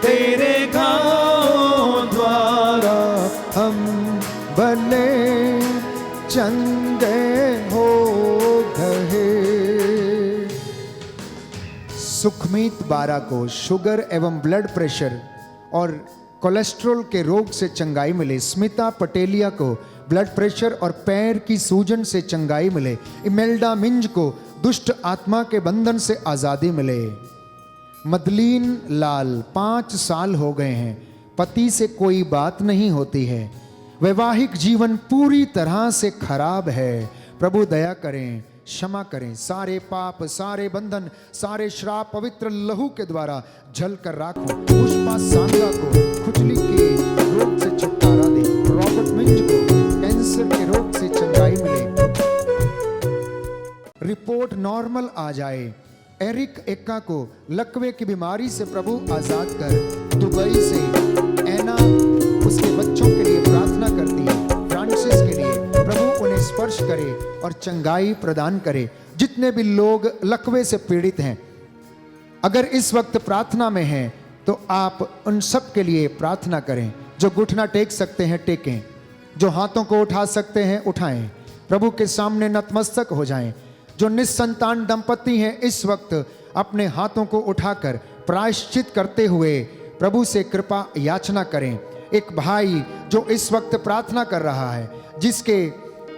तेरे गाँव द्वारा हम भले चंगे हो गए। सुखमीत बारा को शुगर एवं ब्लड प्रेशर और कोलेस्ट्रॉल के रोग से चंगाई मिले। स्मिता पटेलिया को ब्लड प्रेशर और पैर की सूजन से चंगाई मिले। इमेल्डा मिंज को दुष्ट आत्मा के बंधन से आजादी मिले। मदलीन लाल 5 साल हो गए हैं, पति से कोई बात नहीं होती है, वैवाहिक जीवन पूरी तरह से खराब है। प्रभु दया करें, क्षमा करें। सारे पाप, सारे बंधन, सारे श्राप पवित्र लहू के द्वारा जल कर राखो। पुष्पा सांगा को खुजली के रोग से छुटकारा दे। रॉबर्ट मिंज को कैंसर के रोग से चंगाई मिले। रिपोर्ट नॉर्मल आ जाए। एरिक एक्का को लकवे की बीमारी से प्रभु आजाद कर। दुबई से ऐना उसके बच्चों के लिए प्रार्थना करती है, फ्रांसिस के लिए प्रभु उन्हें स्पर्श करे और चंगाई प्रदान करे। जितने भी लोग लकवे से पीड़ित हैं, अगर इस वक्त प्रार्थना में हैं तो आप उन सब के लिए प्रार्थना करें। जो घुटना टेक सकते हैं टेकें, जो हाथों को उठा सकते हैं उठाएं, प्रभु के सामने नतमस्तक हो जाएं। जो निस्संतान दंपति हैं इस वक्त अपने हाथों को उठाकर प्रायश्चित करते हुए प्रभु से कृपा याचना करें। एक भाई जो इस वक्त प्रार्थना कर रहा है, जिसके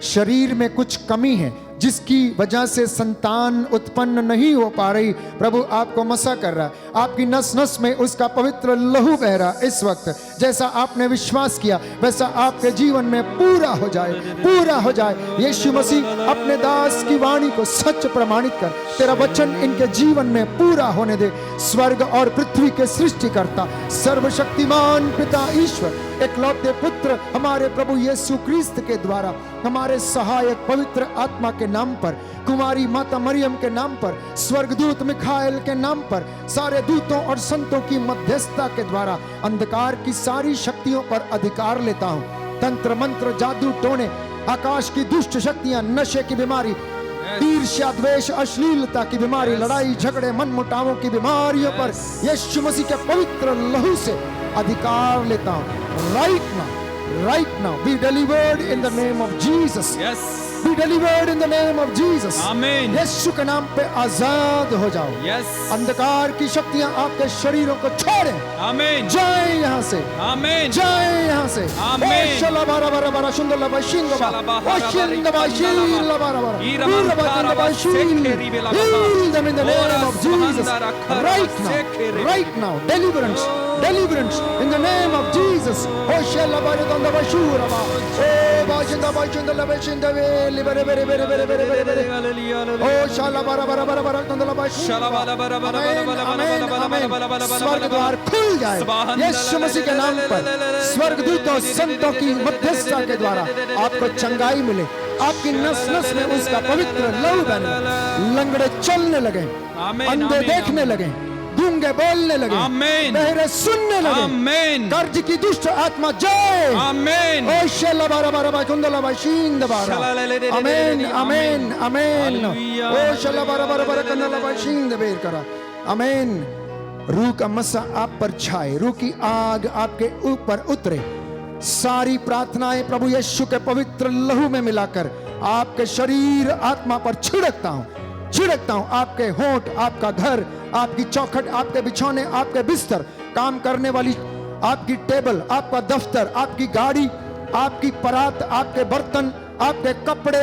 शरीर में कुछ कमी है, जिसकी वजह से संतान उत्पन्न नहीं हो पा रही, प्रभु आपको मसा कर रहा है। आपकी नस नस में उसका पवित्र लहू बह रहा है। इस वक्त जैसा आपने विश्वास किया वैसा आपके जीवन में पूरा हो जाए, पूरा हो जाए। यीशु मसीह अपने दास की वाणी को सच प्रमाणित कर, तेरा वचन इनके जीवन में पूरा होने दे। स्वर्ग और पृथ्वी के सृष्टिकर्ता, सर्वशक्तिमान पिता ईश्वर, एकलौते पुत्र हमारे प्रभु यीशु क्रिस्त के द्वारा, हमारे सहायक पवित्र आत्मा के नाम पर, कुमारी माता मरियम के नाम पर, स्वर्गदूत मिखाएल के नाम पर, सारे दूतों और संतों की मध्यस्थता के द्वारा अंधकार की सारी शक्तियों पर अधिकार लेता हूं। तंत्र मंत्र, जादू टोने, आकाश की दुष्ट शक्तियां, नशे की बीमारी, ईर्ष्या, द्वेष, अश्लीलता की बीमारी, लड़ाई झगड़े, मन मुटावों की बीमारियों पर यीशु मसीह के पवित्र लहू से अधिकार लेता हूं। right now be delivered in the name of Jesus. Yes. Be delivered in the name of Jesus. Amen. यीशु के नाम पे आजाद हो जाओ। Yes. अंधकार की शक्तियां आपके शरीरों को छोड़े। Amen. जाए यहाँ से। Amen. जाए यहाँ से। Amen. ओ शला बारा बारा बारा शुंदर लबा शिंगबा। ओ शिंगबा शीला बारा बारा। हीरा बारा शील। Heal them in the name of Jesus. Right now, deliverance, deliverance in the name of Jesus. O shela baara danda bashura ba. O bajinda laba shinda ve. Bere bere bere bere bere bere bere. ओ शाला बारा बारा बारा बारा कंदला बाश शाला बारा बारा बारा बारा स्वर्ग द्वार खुल जाए यीशु मसीह के नाम पर। स्वर्गदूतों संतों की मध्यस्थता के द्वारा आपको चंगाई मिले, आपकी नस नस में उसका पवित्र लहू बहने, लंगड़े चलने लगे, अंधे देखने लगे, गूंगे बोलने लगे, बहरे सुनने लगे, कर्ज की दुष्ट आत्मा जाए। ओ शला बारा बारा बारा कुंदला बाशिंद बारा। आमीन आमीन आमीन। ओ शला बारा बारा बारा कुंदला बाशिंद बेर करा। आमीन। रूह का मसा आप पर छाए, रूह की आग आपके ऊपर उतरे। सारी प्रार्थनाएं प्रभु यीशु के पवित्र लहू में मिलाकर आपके शरीर आत्मा पर छिड़कता हूं, छिड़कता हूं। आपके होंठ, आपका घर, आपकी चौखट, आपके बिछौने, आपके बिस्तर, काम करने वाली आपकी टेबल, आपका दफ्तर, आपकी गाड़ी, आपकी परात, आपके बर्तन, आपके कपड़े,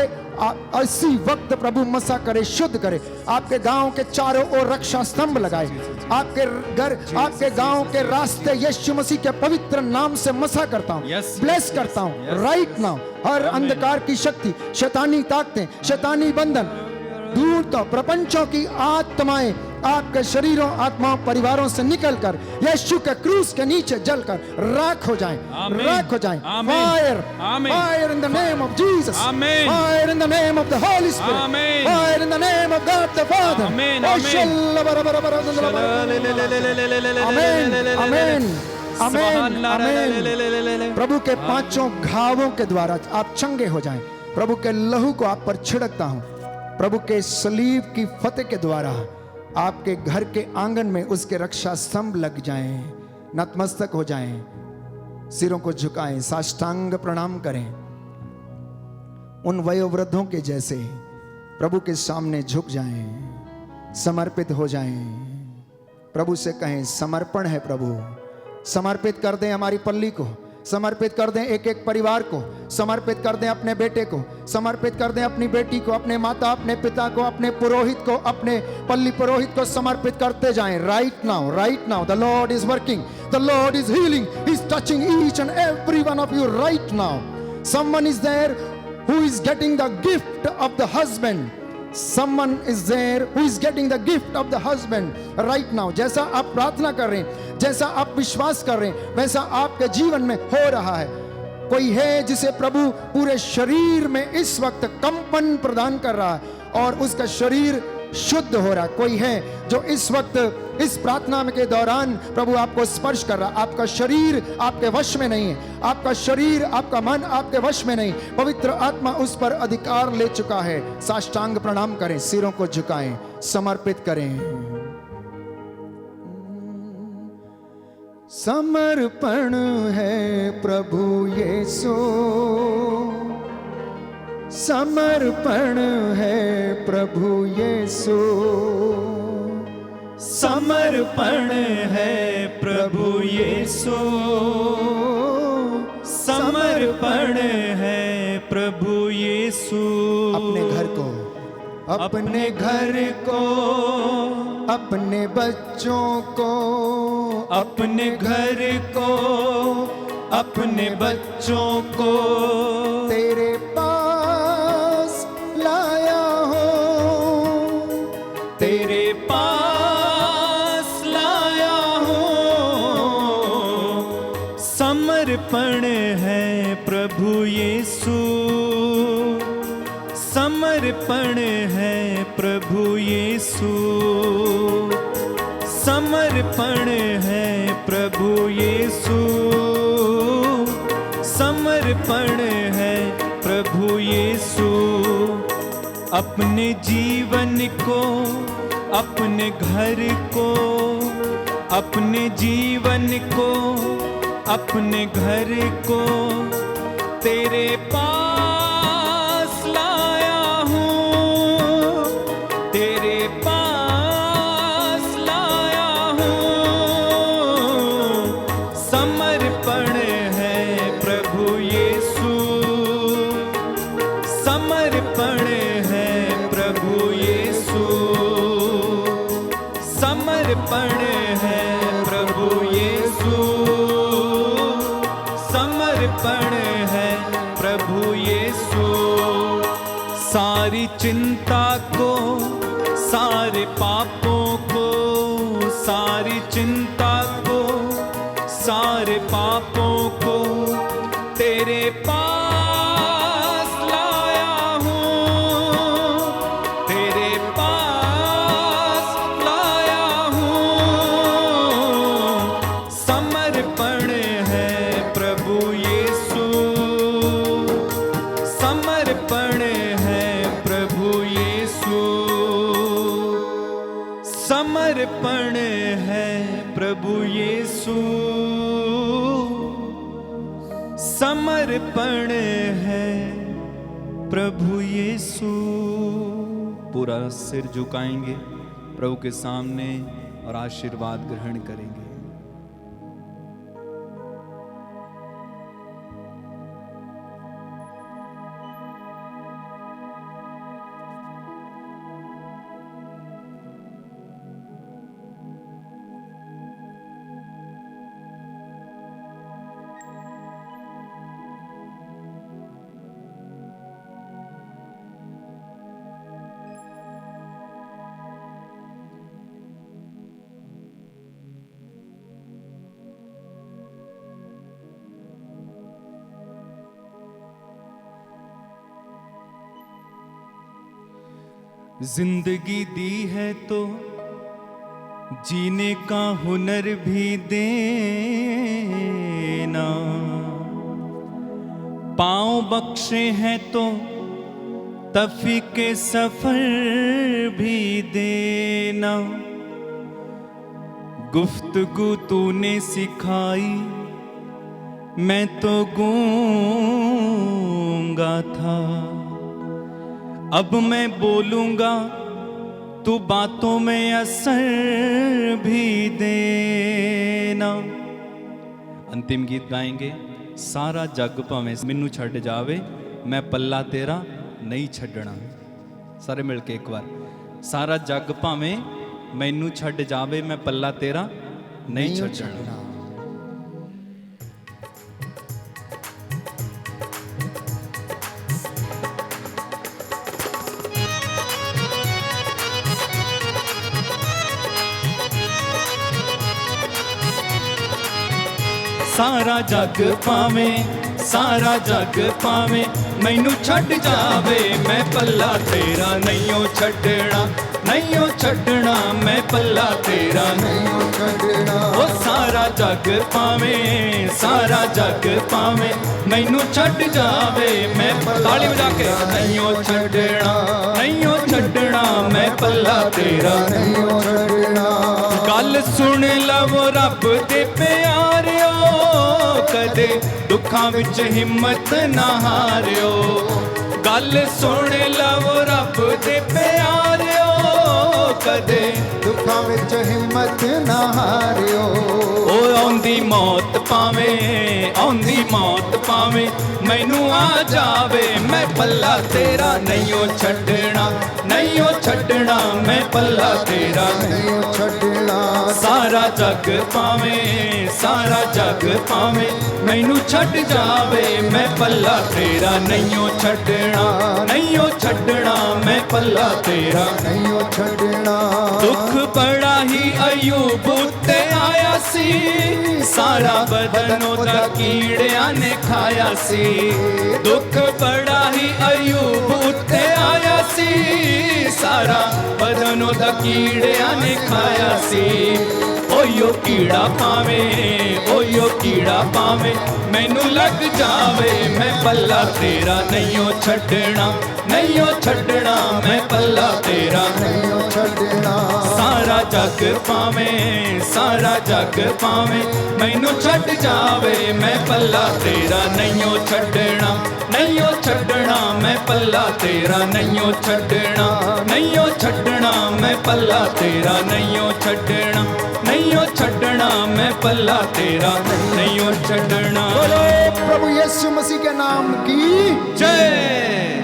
इसी वक्त प्रभु मसा करे, शुद्ध करे। आपके गांव के चारों ओर रक्षा स्तंभ लगाए, आपके घर, आपके गांव के रास्ते यीशु मसीह के पवित्र नाम से मसा करता हूं, ब्लेस करता हूं। राइट नाउ हर अंधकार की शक्ति, शैतानी ताकतें, शैतानी बंधन दूर तो प्रपंचों की आत्माएं आपके शरीरों, आत्माओं, परिवारों से निकलकर यीशु के क्रूस के नीचे जलकर राख हो जाएं, राख हो जाएं। Fire, fire in the name of Jesus, fire in the name of the Holi spirit, fire in the name of God the father. आमीन आमीन आमीन आमीन। प्रभु के पांचों घावों के द्वारा आप चंगे हो जाएं। प्रभु के लहू को आप पर छिड़कता हूं। प्रभु के सलीब की फतेह के द्वारा आपके घर के आंगन में उसके रक्षा स्तंभ लग जाएं, नतमस्तक हो जाएं, सिरों को झुकाएं, साष्टांग प्रणाम करें। उन वयोवृद्धों के जैसे प्रभु के सामने झुक जाएं, समर्पित हो जाएं। प्रभु से कहें समर्पण है प्रभु, समर्पित कर दें हमारी पल्ली को, समर्पित कर दें एक एक परिवार को, समर्पित कर दें अपने बेटे को, समर्पित कर दें अपनी बेटी को, अपने माता, अपने पिता को, अपने पुरोहित को, अपने पल्ली पुरोहित को समर्पित करते जाएं। Right now the Lord is working, the Lord is healing, he is touching each and every one of you right now. Someone is there who is getting the gift of the husband, someone is there who is getting the gift of the husband right now। जैसा आप प्रार्थना कर रहे हैं, जैसा आप विश्वास कर रहे हैं, वैसा आपके जीवन में हो रहा है। कोई है जिसे प्रभु पूरे शरीर में इस वक्त कंपन प्रदान कर रहा है और उसका शरीर शुद्ध हो रहा। कोई है जो इस वक्त इस प्रार्थना के दौरान प्रभु आपको स्पर्श कर रहा। आपका शरीर आपके वश में नहीं है, आपका शरीर आपका मन आपके वश में नहीं, पवित्र आत्मा उस पर अधिकार ले चुका है। साष्टांग प्रणाम करें, सिरों को झुकाएं, समर्पित करें। समर्पण है प्रभु यीशु, समर्पण है प्रभु यीशु, समर्पण है प्रभु यीशु, समर्पण है प्रभु यीशु। अपने घर को, अपने घर को, अपने बच्चों को, अपने घर को, अपने बच्चों को तेरे पास लाया हूँ, तेरे पास लाया हूँ। समर्पण है प्रभु यीशु, समर्पण है प्रभु यीशु, समर्पण है प्रभु यीशु, समर्पण है प्रभु यीशु। अपने जीवन को, अपने घर को, अपने जीवन को, अपने घर को तेरे पास लाया हूँ, तेरे पास लाया हूँ। समर्पण है प्रभु यीशु, समर्पण है प्रभु यीशु, समर्पण है प्रभु यीशु, समर्पण है प्रभु यीशु। सारी चिंता को, सारे पापों को, सारी चिंता को, सारे पापों को तेरे पास लाया हूँ, तेरे पास लाया हूँ। समर्पण है प्रभु यीशु, समर्पण है प्रभु यीशु, समर्पण है प्रभु यीशु, समर्पण है प्रभु यीशु। पूरा सिर झुकाएंगे प्रभु के सामने और आशीर्वाद ग्रहण करेंगे। जिंदगी दी है तो जीने का हुनर भी देना, पाँव बख्शे हैं तो तफी के सफर भी देना। गुफ्तगू तूने सिखाई मैं तो गूंगा था, अब मैं बोलूंगा तू बातों में असर भी देना। अंतिम गीत गाएंगे। सारा जग भावें मैनू छड्ड जावे मैं पल्ला तेरा नहीं छड्डना। सारे मिलके एक बार। सारा जग भावें मैनू छड्ड जावे मैं पल्ला तेरा नहीं छड्डना। सारा जग पावे, सारा जग पावे मैनू छड्ड जावे मैं पल्ला तेरा नहीं छड्डना। नहीं ओ छड्डना मैं पल्ला तेरा नहीं ओ छड्डना ओ सारा जग पावे सारा जग पावे मैनू छड्ड जावे मैं ताली बजा के नहीं ओ छड्डना नहीं ओ छड्डना मैं पल्ला तेरा नहीं ओ छड्डना गल सुन लवो रब दे प्यारिओ कदे दुखां विच हिम्मत ना हारिओ गल सुन लवो रब दे प्यारिओ कदे दुखां विच हिम्मत ना हारिओ ओ आउंदी मौत पावे आउंदी मौत पावे मैनू आ जावे मैं पल्ला तेरा नहीं ओ छड्डना नहीं ओ छड्डना मैं पल्ला तेरा नहीं ओ छड्डना सारा जग पावे सारा जग पावे मैनू छड्ड जावे मैं पल्ला तेरा नहीं ओ छड्डना नहीं ओ छड्डना मैं पल्ला तेरा नहीं ओ छड्डना दुख बड़ा ही अयूब उत्ते आया सी सारा बदन ओदा कीड़ियां ने खाया सी दुख बड़ा ही अयूब उत्ते आया सी सारा बदन ओदा कीड़ियां ने खाया सी ओयो कीड़ा पावे ओयो कीड़ा पावे मैनू लग जावे मैं पल्ला तेरा नहीं ओ छड्डना नहीं ओ छड्डना मैं पल्ला तेरा नहीं ओ छड्डना सारा जग पावे सारा जग पावे मैनू छड्ड जावे मैं पल्ला तेरा नहीं ओ छड्डना नहीं ओ छड्डना मैं पल्ला तेरा नहीं ओ छड्डना नहीं ओ छड्डना मैं पल्ला तेरा नहीं ओ छड्डना नहीं ओ छड्डना मैं पल्ला तेरा नहीं ओ छड्डना बोलो प्रभु यीशु मसीह के नाम की जय।